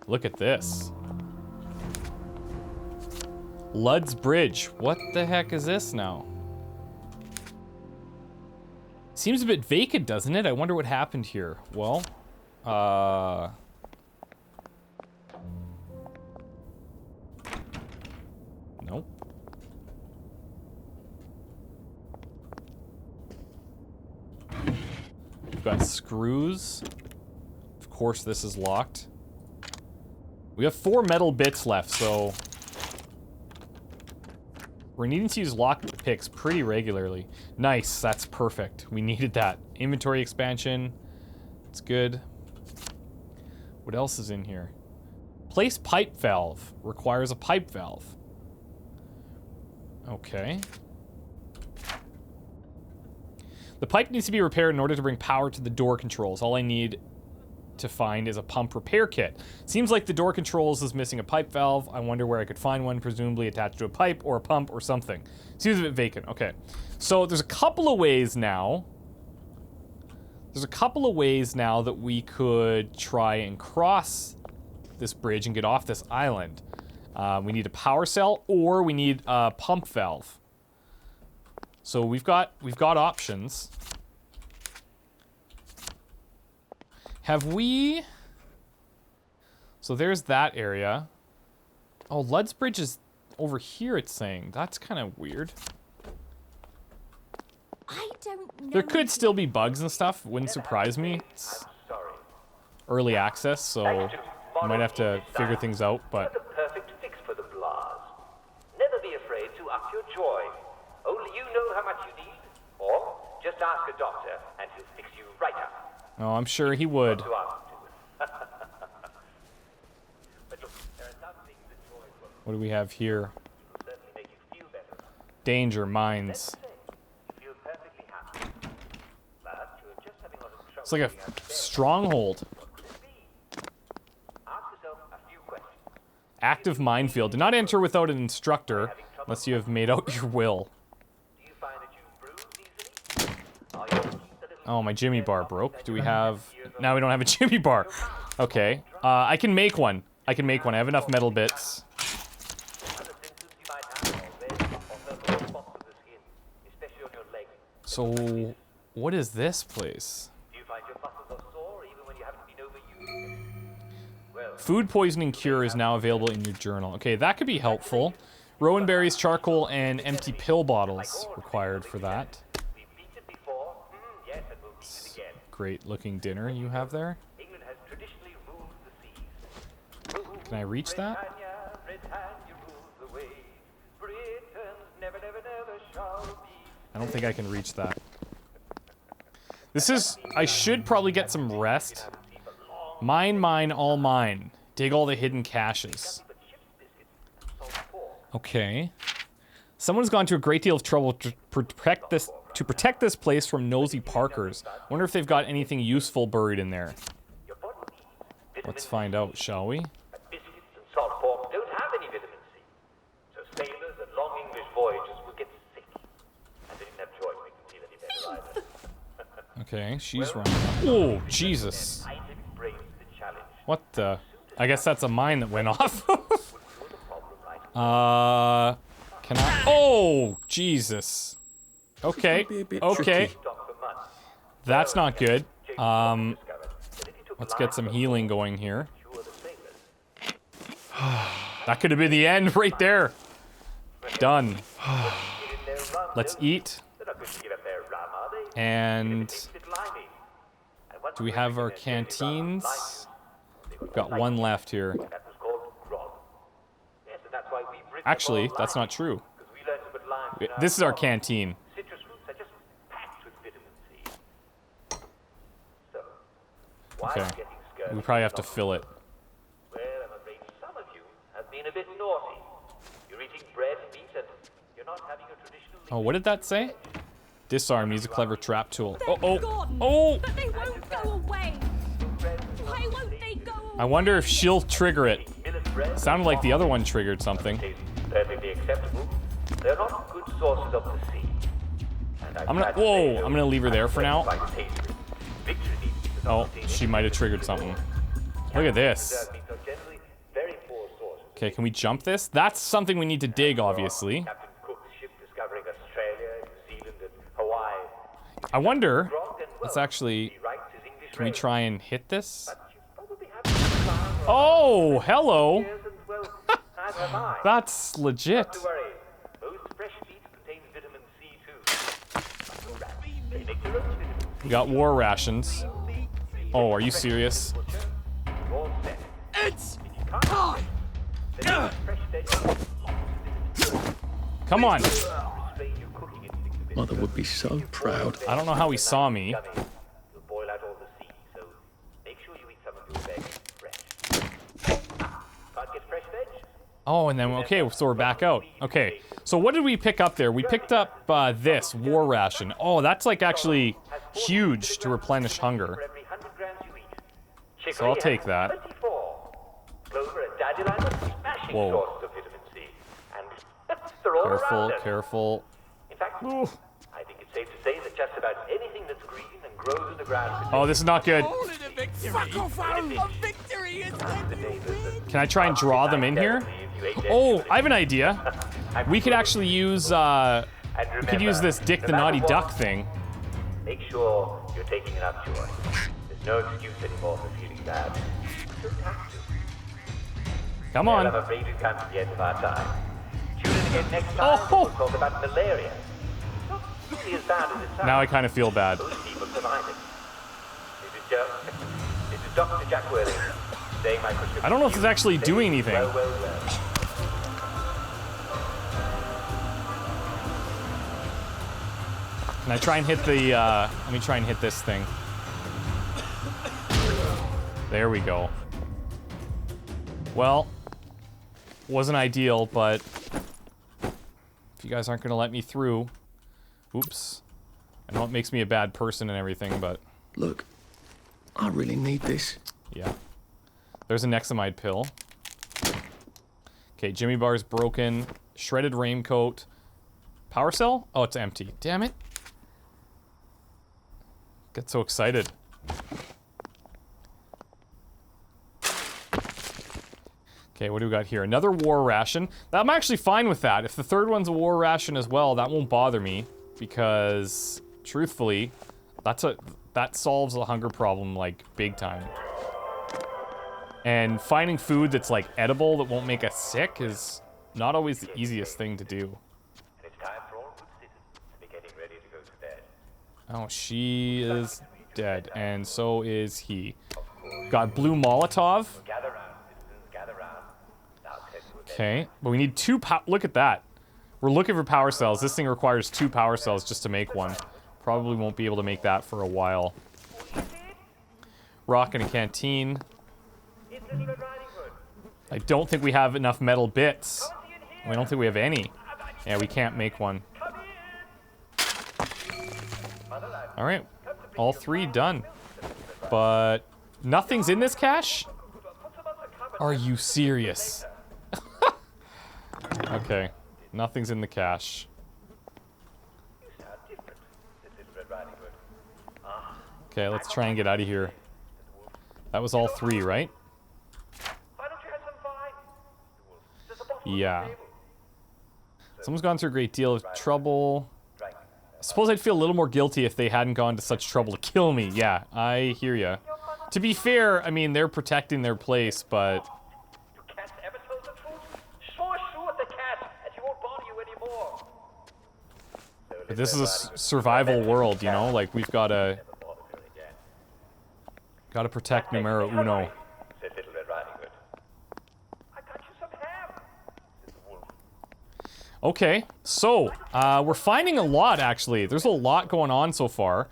Look at this. Ludd's Bridge. What the heck is this now? Seems a bit vacant, doesn't it? I wonder what happened here. Well, nope. We've got screws. Of course, this is locked. We have 4 metal bits left, so we're needing to use lock picks pretty regularly. Nice, that's perfect. We needed that. Inventory expansion. It's good. What else is in here? Place pipe valve. Requires a pipe valve. Okay. The pipe needs to be repaired in order to bring power to the door controls. All I need to find is a pump repair kit. Seems like the door controls is missing a pipe valve. I wonder where I could find one, presumably attached to a pipe or a pump or something. Seems a bit vacant. Okay. So there's a couple of ways now. There's a couple of ways now that we could try and cross this bridge and get off this island. We need a power cell or we need a pump valve. So we've got options. Have we... So there's that area. Oh, Ludd's Bridge is over here, it's saying. That's kind of weird. I don't know. There could still be bugs and stuff. Wouldn't surprise me. It's early access, so we might have to figure things out, but... The perfect fix for the blast. Never be afraid to up your joy. Only you know how much you need. Or just ask a doctor and he'll fix you right up. Oh, I'm sure he would. What do we have here? Danger, mines. It's like a stronghold. Active minefield. Do not enter without an instructor unless you have made out your will. Oh, my Jimmy bar broke. Do we have... Now we don't have a Jimmy bar. Okay. I can make one. I can make one. I have enough metal bits. So, what is this place? Food poisoning cure is now available in your journal. Okay, that could be helpful. Rowan berries, charcoal, and empty pill bottles required for that. Great looking dinner you have there. Can I reach that? I don't think I can reach that. This is... I should probably get some rest. Mine, all mine. Dig all the hidden caches. Okay. Someone's gone to a great deal of trouble to protect this place from nosy Parkers. Wonder if they've got anything useful buried in there. Let's find out, shall we? Okay, she's running. Oh, Jesus. What the? I guess that's a mine that went off. Can I? Oh, Jesus. Okay, okay. That's not good. Let's get some healing going here. That could have been the end right there. Done. Let's eat. And do we have our canteens? We've got one left here. Actually, that's not true. This is our canteen. Okay. We probably have to fill it. Oh, what did that say? Disarm needs a clever trap tool. Oh! But they won't go away. Why won't they go away? I wonder if she'll trigger it. Sounded like the other one triggered something. I'm gonna leave her there for now. Oh, she might have triggered something. Look at this. Okay, can we jump this? That's something we need to dig, obviously. I wonder, let's actually, can we try and hit this? Oh, hello. That's legit. We got war rations. Oh, are you serious? It's time. Come on. Mother would be so proud. I don't know how he saw me. Oh, and then, okay, so we're back out. Okay, so what did we pick up there? We picked up this, war ration. Oh, that's like actually huge to replenish hunger. So I'll take that. Whoa. Careful, careful. Ooh. I think it's safe to say that just about anything that's green and grows in the ground. Oh, this is not good. Can I try and draw them in here? Oh, I have an idea. We could actually use, we could use this Dick the Naughty Duck thing. Make sure you're taking enough joy. There's no excuse anymore for feeling bad. You don't have to. Come on. Well, I'm afraid we've come to the end of our time. Tune in again next time. We'll talk about malaria. Really as bad as it sounds. Now I kind of feel bad. Most people survive it. This is Dr. Jack Wellington saying my prescription. I don't know if it's actually doing anything. Well. Can I try and hit the, let me try and hit this thing. There we go. Well, wasn't ideal, but if you guys aren't gonna let me through, oops. I know it makes me a bad person and everything, but... Look, I really need this. Yeah. There's a Nexamide pill. Okay, Jimmy bar's broken. Shredded raincoat. Power cell? Oh, it's empty. Damn it. Get so excited. Okay, what do we got here? Another war ration. I'm actually fine with that. If the third one's a war ration as well, that won't bother me. Because, truthfully, that solves a hunger problem, like, big time. And finding food that's, like, edible that won't make us sick is not always the easiest thing to do. And it's time for all good citizens to be getting ready to go to bed. Oh, she is dead. And so is he. Got blue Molotov. Gather round, citizens, gather round. Now head to bed. Okay, but we need 2 look at that. We're looking for power cells. This thing requires 2 power cells just to make one. Probably won't be able to make that for a while. Rock in a canteen. I don't think we have enough metal bits. I don't think we have any. Yeah, we can't make one. Alright, all 3 done. But nothing's in this cache? Are you serious? Okay, nothing's in the cache. Okay, let's try and get out of here. That was all 3, right? Yeah. Someone's gone through a great deal of trouble. I suppose I'd feel a little more guilty if they hadn't gone to such trouble to kill me. Yeah, I hear ya. To be fair, I mean, they're protecting their place, but... But this is a survival world, you know? Like, we've gotta protect numero uno. Okay, so, we're finding a lot, actually. There's a lot going on so far.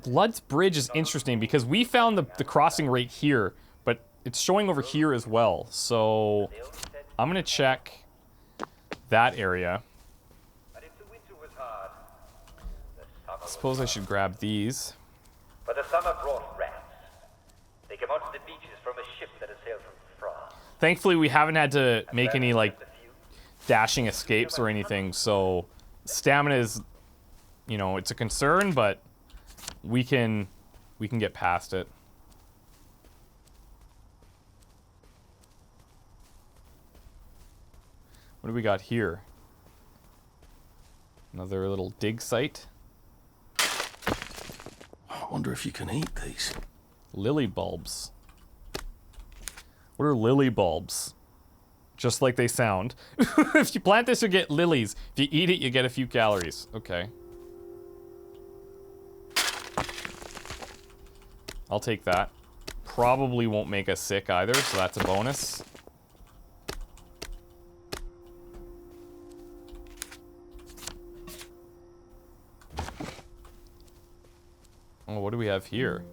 Blood's Bridge is interesting because we found the crossing right here, but it's showing over here as well. So, I'm gonna check that area. I suppose I should grab these. But the summer brought rats. They came onto the beaches from a ship that had sailed from France. Thankfully, we haven't had to make any, like, dashing escapes or anything, so stamina is, you know, it's a concern, but we can get past it. What do we got here? Another little dig site. I wonder if you can eat these. Lily bulbs. What are lily bulbs? Just like they sound. If you plant this, you get lilies. If you eat it, you get a few calories. Okay. I'll take that. Probably won't make us sick either, so that's a bonus. Oh, what do we have here?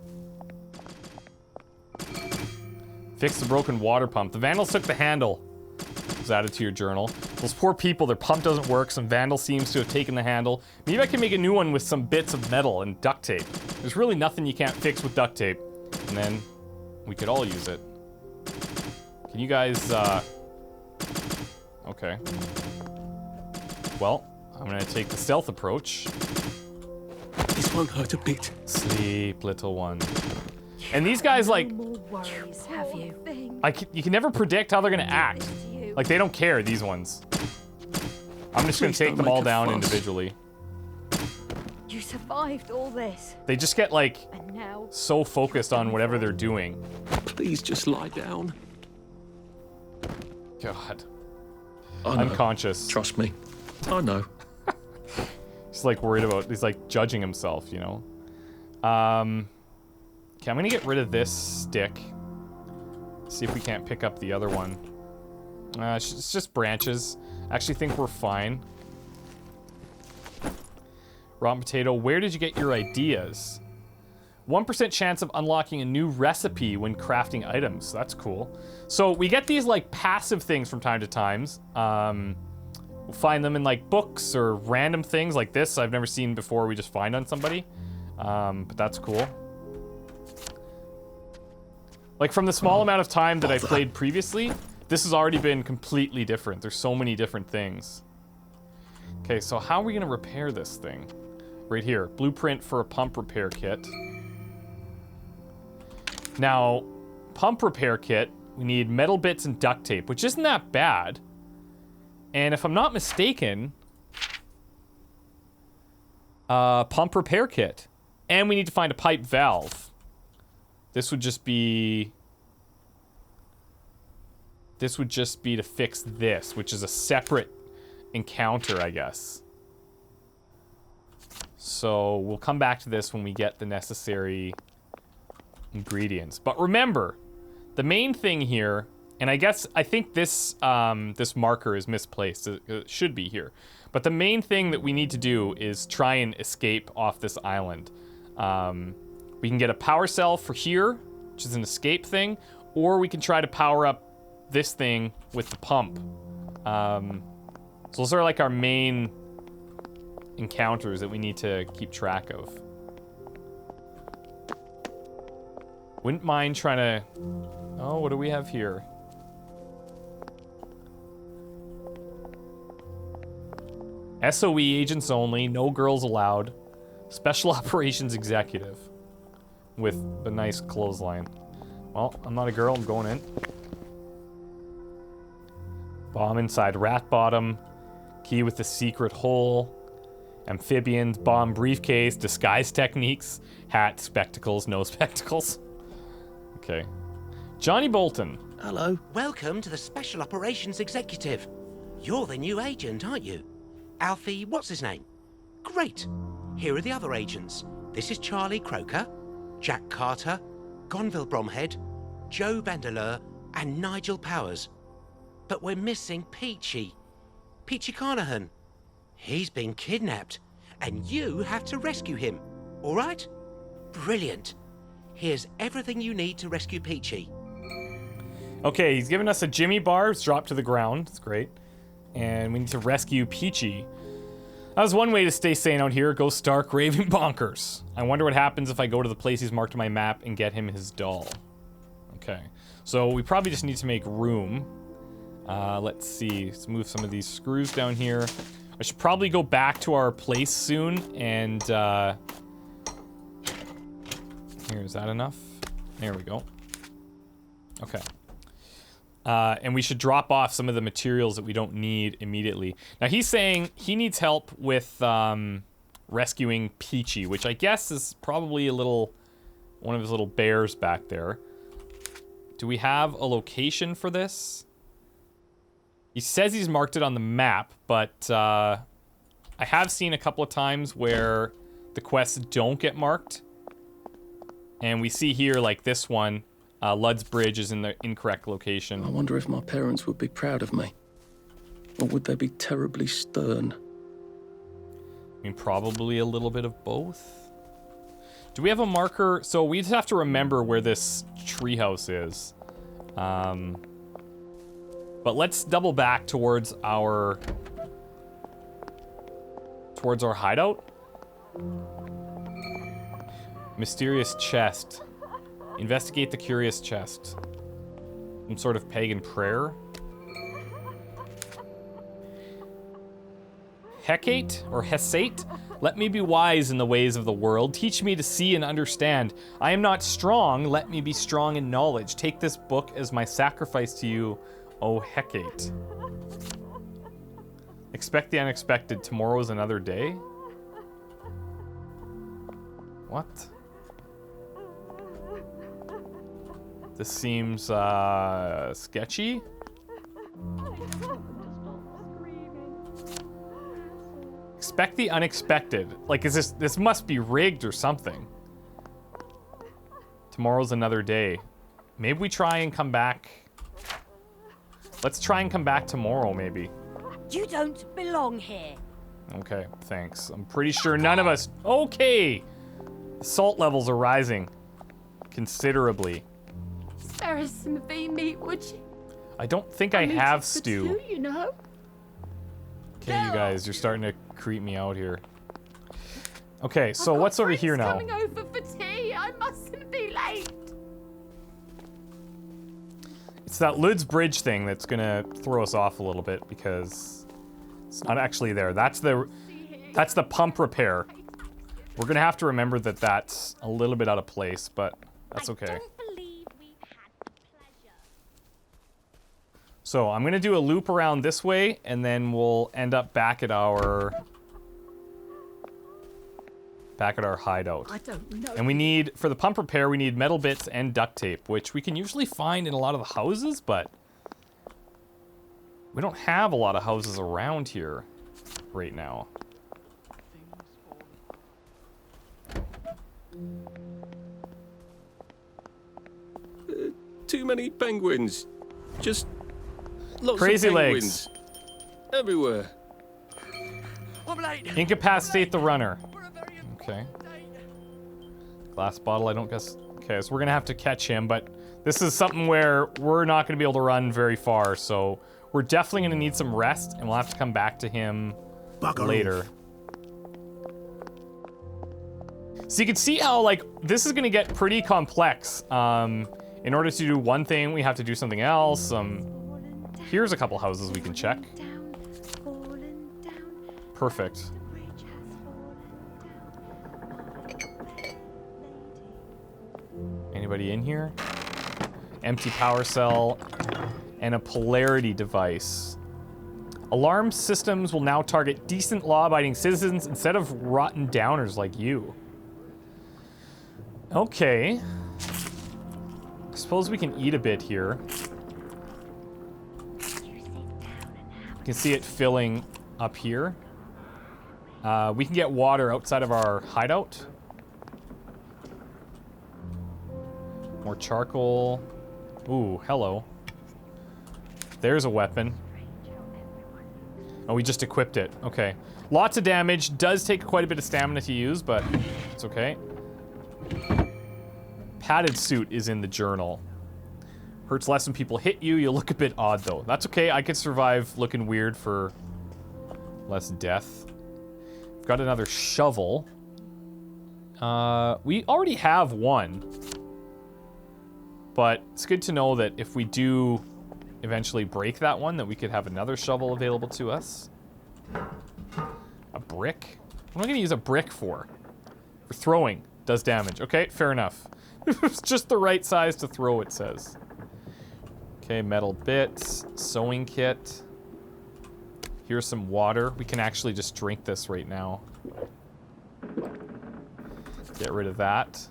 Fix the broken water pump. The vandals took the handle. It was added to your journal. Those poor people, their pump doesn't work. Some vandal seems to have taken the handle. Maybe I can make a new one with some bits of metal and duct tape. There's really nothing you can't fix with duct tape. And then we could all use it. Can you guys, okay. Well, I'm gonna take the stealth approach. This won't hurt a bit. Sleep, little one. And these guys, like, Worries, have you? you can never predict how they're gonna act. Like, they don't care, these ones. I'm just gonna take them all down individually. You survived all this. They just get, like, And now so focused on whatever they're doing. Please just lie down. God. I know. Unconscious. Trust me. I know. He's, like, worried about, he's, like, judging himself, you know? Okay, I'm gonna get rid of this stick. See if we can't pick up the other one. It's just branches. Actually think we're fine. Rotten potato, where did you get your ideas? 1% chance of unlocking a new recipe when crafting items. That's cool. So we get these, like, passive things from time to time. We'll find them in, like, books or random things like this I've never seen before we just find on somebody. But that's cool. Like, from the small amount of time that I played previously, this has already been completely different. There's so many different things. Okay, so how are we gonna repair this thing? Right here, blueprint for a pump repair kit. Now, pump repair kit, we need metal bits and duct tape, which isn't that bad. And if I'm not mistaken, pump repair kit. And we need to find a pipe valve. This would just be to fix this, which is a separate encounter, I guess. So we'll come back to this when we get the necessary ingredients. But remember, the main thing here, and I think this this marker is misplaced. It should be here. But the main thing that we need to do is try and escape off this island. We can get a power cell for here, which is an escape thing, or we can try to power up this thing with the pump. So those are like our main encounters that we need to keep track of. Wouldn't mind trying to... Oh, what do we have here? SOE agents only, no girls allowed. Special operations executive. With a nice clothesline. Well, I'm not a girl, I'm going in. Bomb inside rat bottom. Key with the secret hole. Amphibians, bomb briefcase, disguise techniques. Hat, spectacles, no spectacles. Okay. Johnny Bolton. Hello. Welcome to the Special Operations Executive. You're the new agent, aren't you? Alfie, what's his name? Great. Here are the other agents. This is Charlie Croker, Jack Carter, Gonville Bromhead, Joe Vandeleur, and Nigel Powers. But we're missing Peachy. Peachy Carnahan. He's been kidnapped, and you have to rescue him. All right? Brilliant. Here's everything you need to rescue Peachy. Okay, he's given us a Jimmy bar. It's dropped to the ground. It's great. And we need to rescue Peachy. That was one way to stay sane out here. Go stark raving bonkers. I wonder what happens if I go to the place he's marked on my map and get him his doll. Okay. So we probably just need to make room. Let's see. Let's move some of these screws down here. I should probably go back to our place soon and... Here, is that enough? There we go. Okay. And we should drop off some of the materials that we don't need immediately. Now, he's saying he needs help with rescuing Peachy, which I guess is probably one of his little bears back there. Do we have a location for this? He says he's marked it on the map, but I have seen a couple of times where the quests don't get marked. And we see here, like this one, Ludd's Bridge is in the incorrect location. I wonder if my parents would be proud of me. Or would they be terribly stern? I mean, probably a little bit of both. Do we have a marker? So we just have to remember where this treehouse is. But let's double back towards our hideout. Mysterious chest. Investigate the curious chest. Some sort of pagan prayer. Hecate or Hesate? Let me be wise in the ways of the world. Teach me to see and understand. I am not strong. Let me be strong in knowledge. Take this book as my sacrifice to you, O Hecate. Expect the unexpected. Tomorrow is another day? What? This seems sketchy. Expect the unexpected. Like, is this must be rigged or something. Tomorrow's another day. Maybe we try and come back. Let's try and come back tomorrow, maybe. You don't belong here. Okay, thanks. I'm pretty sure none of us... Okay! Salt levels are rising considerably. Spare us some V meat, would you? I don't think I have stew. You know? Okay, you guys, you're starting to creep me out here. Okay, so what's over here now? Coming over for tea. I mustn't be late. It's that Lud's Bridge thing that's gonna throw us off a little bit because it's not actually there. That's the pump repair. We're gonna have to remember that that's a little bit out of place, but that's okay. So I'm gonna do a loop around this way, and then we'll end up back at our hideout. I don't know. And we need, for the pump repair, we need metal bits and duct tape, which we can usually find in a lot of the houses, but we don't have a lot of houses around here right now. Too many penguins. Just lots Crazy of penguins. legs. Everywhere. I'm late. Incapacitate the runner. Okay. Glass bottle, I don't guess. Okay, so we're gonna have to catch him, but this is something where we're not gonna be able to run very far, so we're definitely gonna need some rest, and we'll have to come back to him later. So you can see how, like, this is gonna get pretty complex. In order to do one thing, we have to do something else. Here's a couple houses we can check. Perfect. Anybody in here? Empty power cell and a polarity device. Alarm systems will now target decent law-abiding citizens instead of rotten downers like you. Okay. I suppose we can eat a bit here. You can see it filling up here. We can get water outside of our hideout. More charcoal. Ooh, hello. There's a weapon. Oh, we just equipped it. Okay. Lots of damage. Does take quite a bit of stamina to use, but it's okay. Padded suit is in the journal. Hurts less when people hit you. You look a bit odd, though. That's okay. I could survive looking weird for less death. We've got another shovel. We already have one. But it's good to know that if we do eventually break that one, that we could have another shovel available to us. A brick? What am I going to use a brick for? For throwing. Does damage. Okay, fair enough. It's just the right size to throw, it says. Okay, metal bits. Sewing kit. Here's some water. We can actually just drink this right now. Get rid of that.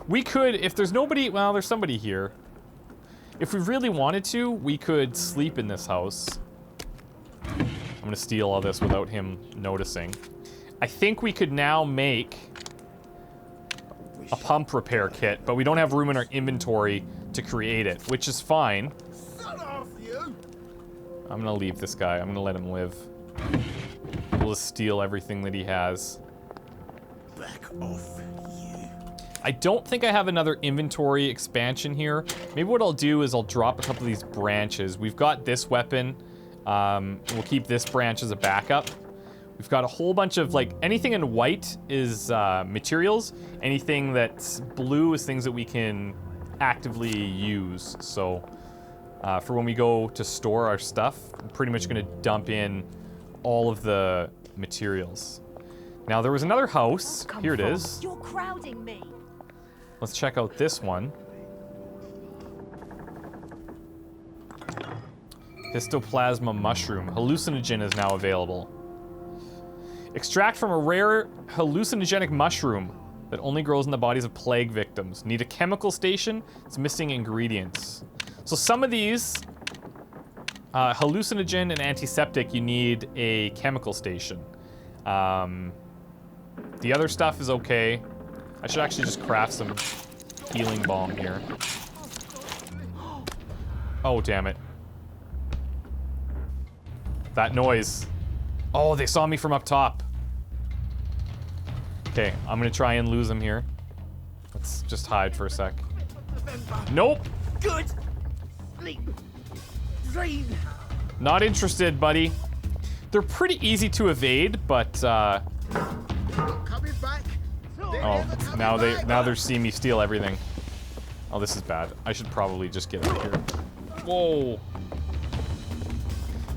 We could, if there's nobody, well, there's somebody here. If we really wanted to, we could sleep in this house. I'm gonna steal all this without him noticing. I think we could now make a pump repair kit, but we don't have room in our inventory to create it, which is fine. I'm gonna leave this guy. I'm gonna let him live. We'll just steal everything that he has. Back off. I don't think I have another inventory expansion here. Maybe what I'll do is I'll drop a couple of these branches. We've got this weapon. We'll keep this branch as a backup. We've got a whole bunch of, like, anything in white is materials. Anything that's blue is things that we can actively use. So for when we go to store our stuff, I'm pretty much gonna dump in all of the materials. Now there was another house. Here it is. You're crowding me. Let's check out this one. Histoplasma mushroom. Hallucinogen is now available. Extract from a rare hallucinogenic mushroom that only grows in the bodies of plague victims. Need a chemical station? It's missing ingredients. So some of these, hallucinogen and antiseptic, you need a chemical station. The other stuff is okay. I should actually just craft some healing balm here. Oh, damn it. That noise. Oh, they saw me from up top. Okay, I'm gonna try and lose them here. Let's just hide for a sec. Nope. Good. Dream. Not interested, buddy. They're pretty easy to evade, but Coming back. oh, now they're seeing me steal everything. Oh, this is bad. I should probably just get out of here. Whoa.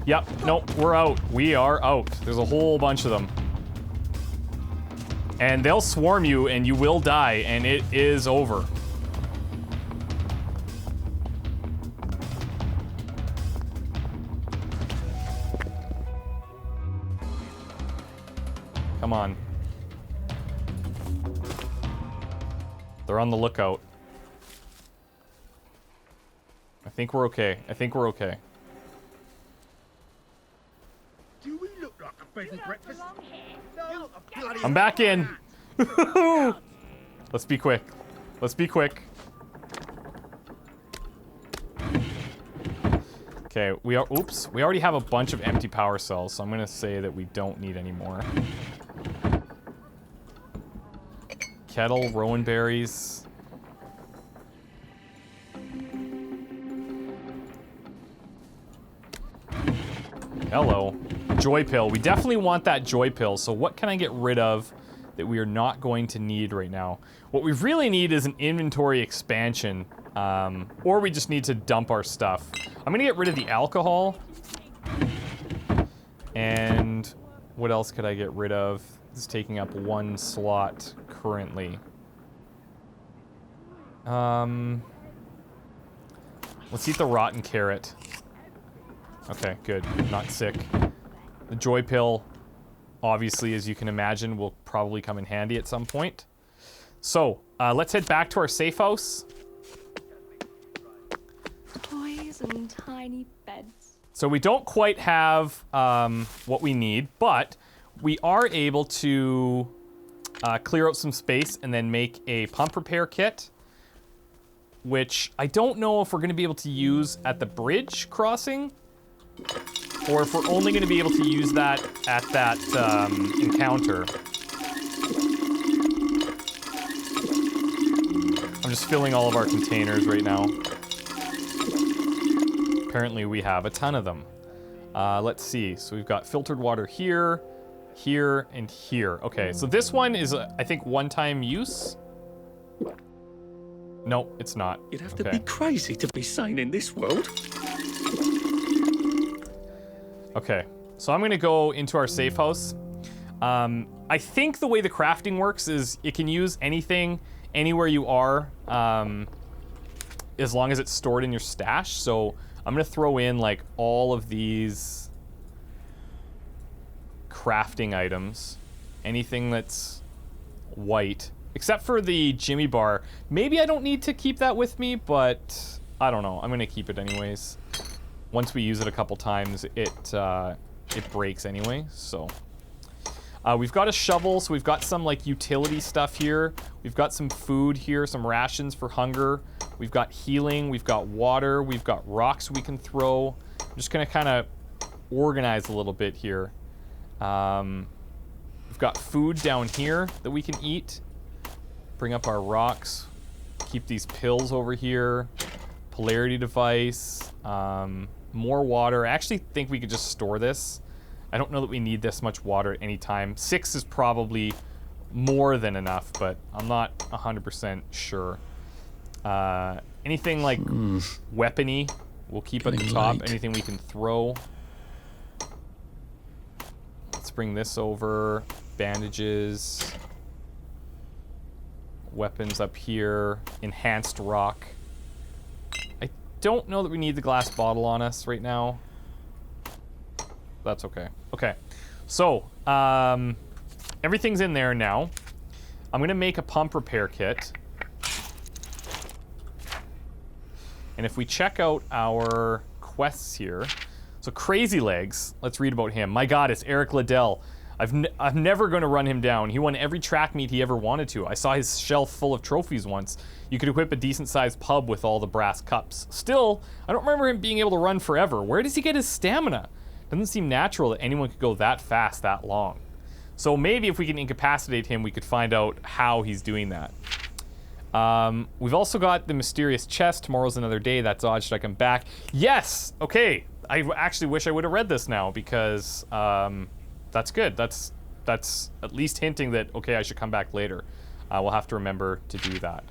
Yep, nope, we're out. We are out. There's a whole bunch of them. And they'll swarm you and you will die, and it is over. Come on. They're on the lookout. I think we're okay. I think we're okay. Do we look like a bed and breakfast? No, a bloody I'm back in. Let's be quick. Let's be quick. Okay, we are. Oops. We already have a bunch of empty power cells, so I'm gonna say that we don't need any more. Kettle, rowan berries. Hello. Joy pill. We definitely want that joy pill, so what can I get rid of that we are not going to need right now? What we really need is an inventory expansion, or we just need to dump our stuff. I'm gonna get rid of the alcohol. And what else could I get rid of? It's taking up one slot currently. Let's eat the rotten carrot. Okay, good. Not sick. The joy pill, obviously, as you can imagine, will probably come in handy at some point. So, let's head back to our safe house. Toys and tiny beds. So we don't quite have what we need, but we are able to clear out some space and then make a pump repair kit, which I don't know if we're going to be able to use at the bridge crossing, or if we're only going to be able to use that at that encounter. I'm just filling all of our containers right now. Apparently we have a ton of them. Let's see. So we've got filtered water here, here, and here. Okay, so this one is, I think, one-time use. No, it's not. You'd have to be crazy to be sane in this world. Okay, so I'm gonna go into our safe house. I think the way the crafting works is it can use anything, anywhere you are, as long as it's stored in your stash. So I'm gonna throw in like all of these crafting items, anything that's white, except for the Jimmy bar. Maybe I don't need to keep that with me, but I don't know. I'm gonna keep it anyways. Once we use it a couple times, it breaks anyway, so. We've got a shovel, so we've got some like utility stuff here. We've got some food here, some rations for hunger. We've got healing, we've got water, we've got rocks we can throw. I'm just gonna kind of organize a little bit here. We've got food down here that we can eat. Bring up our rocks. Keep these pills over here. Polarity device. More water. I actually think we could just store this. I don't know that we need this much water at any time. 6 is probably more than enough, but I'm not 100% sure. Anything like weapony, we'll keep at the top. Anything we can throw. Let's bring this over. Bandages. Weapons up here. Enhanced rock. I don't know that we need the glass bottle on us right now. That's okay. Okay, so everything's in there now. I'm gonna make a pump repair kit. And if we check out our quests here, so Crazy Legs, let's read about him. My God, it's Eric Liddell. I'm never going to run him down. He won every track meet he ever wanted to. I saw his shelf full of trophies once. You could equip a decent-sized pub with all the brass cups. Still, I don't remember him being able to run forever. Where does he get his stamina? Doesn't seem natural that anyone could go that fast that long. So maybe if we can incapacitate him, we could find out how he's doing that. We've also got the mysterious chest. Tomorrow's another day. That's odd. Should I come back? Yes! Okay. I actually wish I would have read this now, because that's good. That's at least hinting that, okay, I should come back later. We'll have to remember to do that.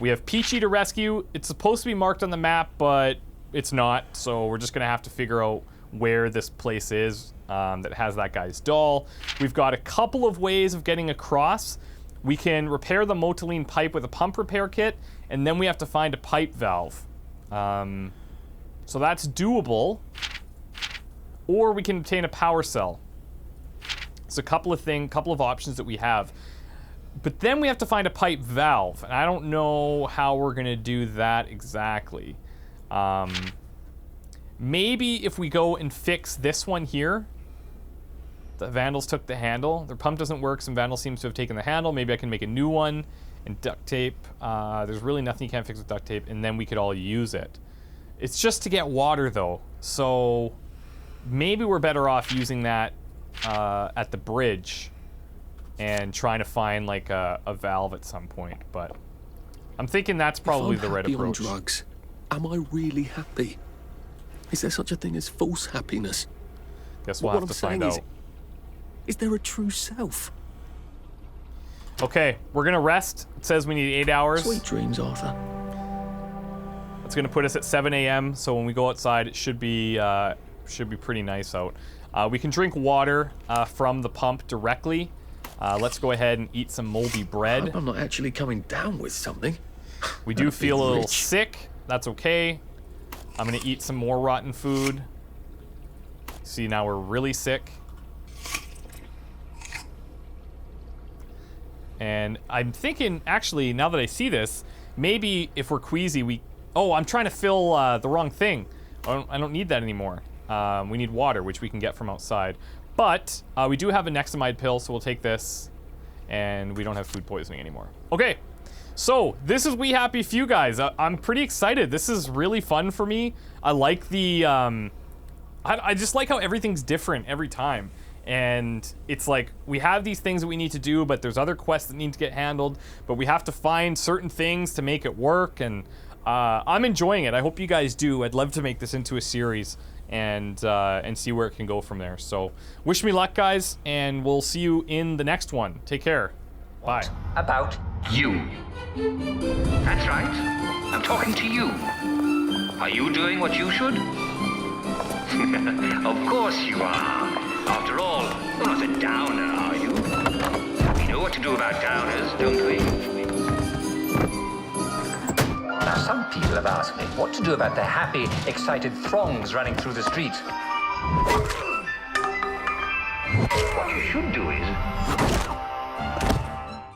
We have Peachy to rescue. It's supposed to be marked on the map, but it's not, so we're just gonna have to figure out where this place is that has that guy's doll. We've got a couple of ways of getting across. We can repair the Motoline pipe with a pump repair kit, and then we have to find a pipe valve. So that's doable. Or we can obtain a power cell. It's a couple of options that we have. But then we have to find a pipe valve, and I don't know how we're gonna do that exactly. Maybe if we go and fix this one here. The Vandals took the handle. Their pump doesn't work, some Vandal seems to have taken the handle. Maybe I can make a new one and duct tape. There's really nothing you can't fix with duct tape, and then we could all use it. It's just to get water though, so maybe we're better off using that at the bridge and trying to find like a valve at some point, but I'm thinking that's probably the right approach. On drugs, am I really happy? Is there such a thing as false happiness? Guess we'll have to find out. Is there a true self? Okay, we're gonna rest. It says we need 8 hours. Sweet dreams, Arthur. That's gonna put us at 7 a.m. So when we go outside, it should be pretty nice out. We can drink water from the pump directly. Let's go ahead and eat some moldy bread. I hope I'm not actually coming down with something. We do feel a little sick. That's okay. I'm gonna eat some more rotten food. See, now we're really sick. And I'm thinking, actually, now that I see this, maybe if we're queasy, oh, I'm trying to fill the wrong thing. I don't need that anymore. We need water, which we can get from outside. But we do have a Nexamide pill, so we'll take this. And we don't have food poisoning anymore. Okay, so this is We Happy Few, guys. I'm pretty excited. This is really fun for me. I like the... I just like how everything's different every time. And it's like, we have these things that we need to do, but there's other quests that need to get handled. But we have to find certain things to make it work. And I'm enjoying it. I hope you guys do. I'd love to make this into a series and see where it can go from there. So wish me luck, guys, and we'll see you in the next one. Take care. Bye. About you. That's right. I'm talking to you. Are you doing what you should? Of course you are. After all, you're not a downer, are you? We know what to do about downers, don't we? Now, some people have asked me what to do about the happy, excited throngs running through the street. What you should do is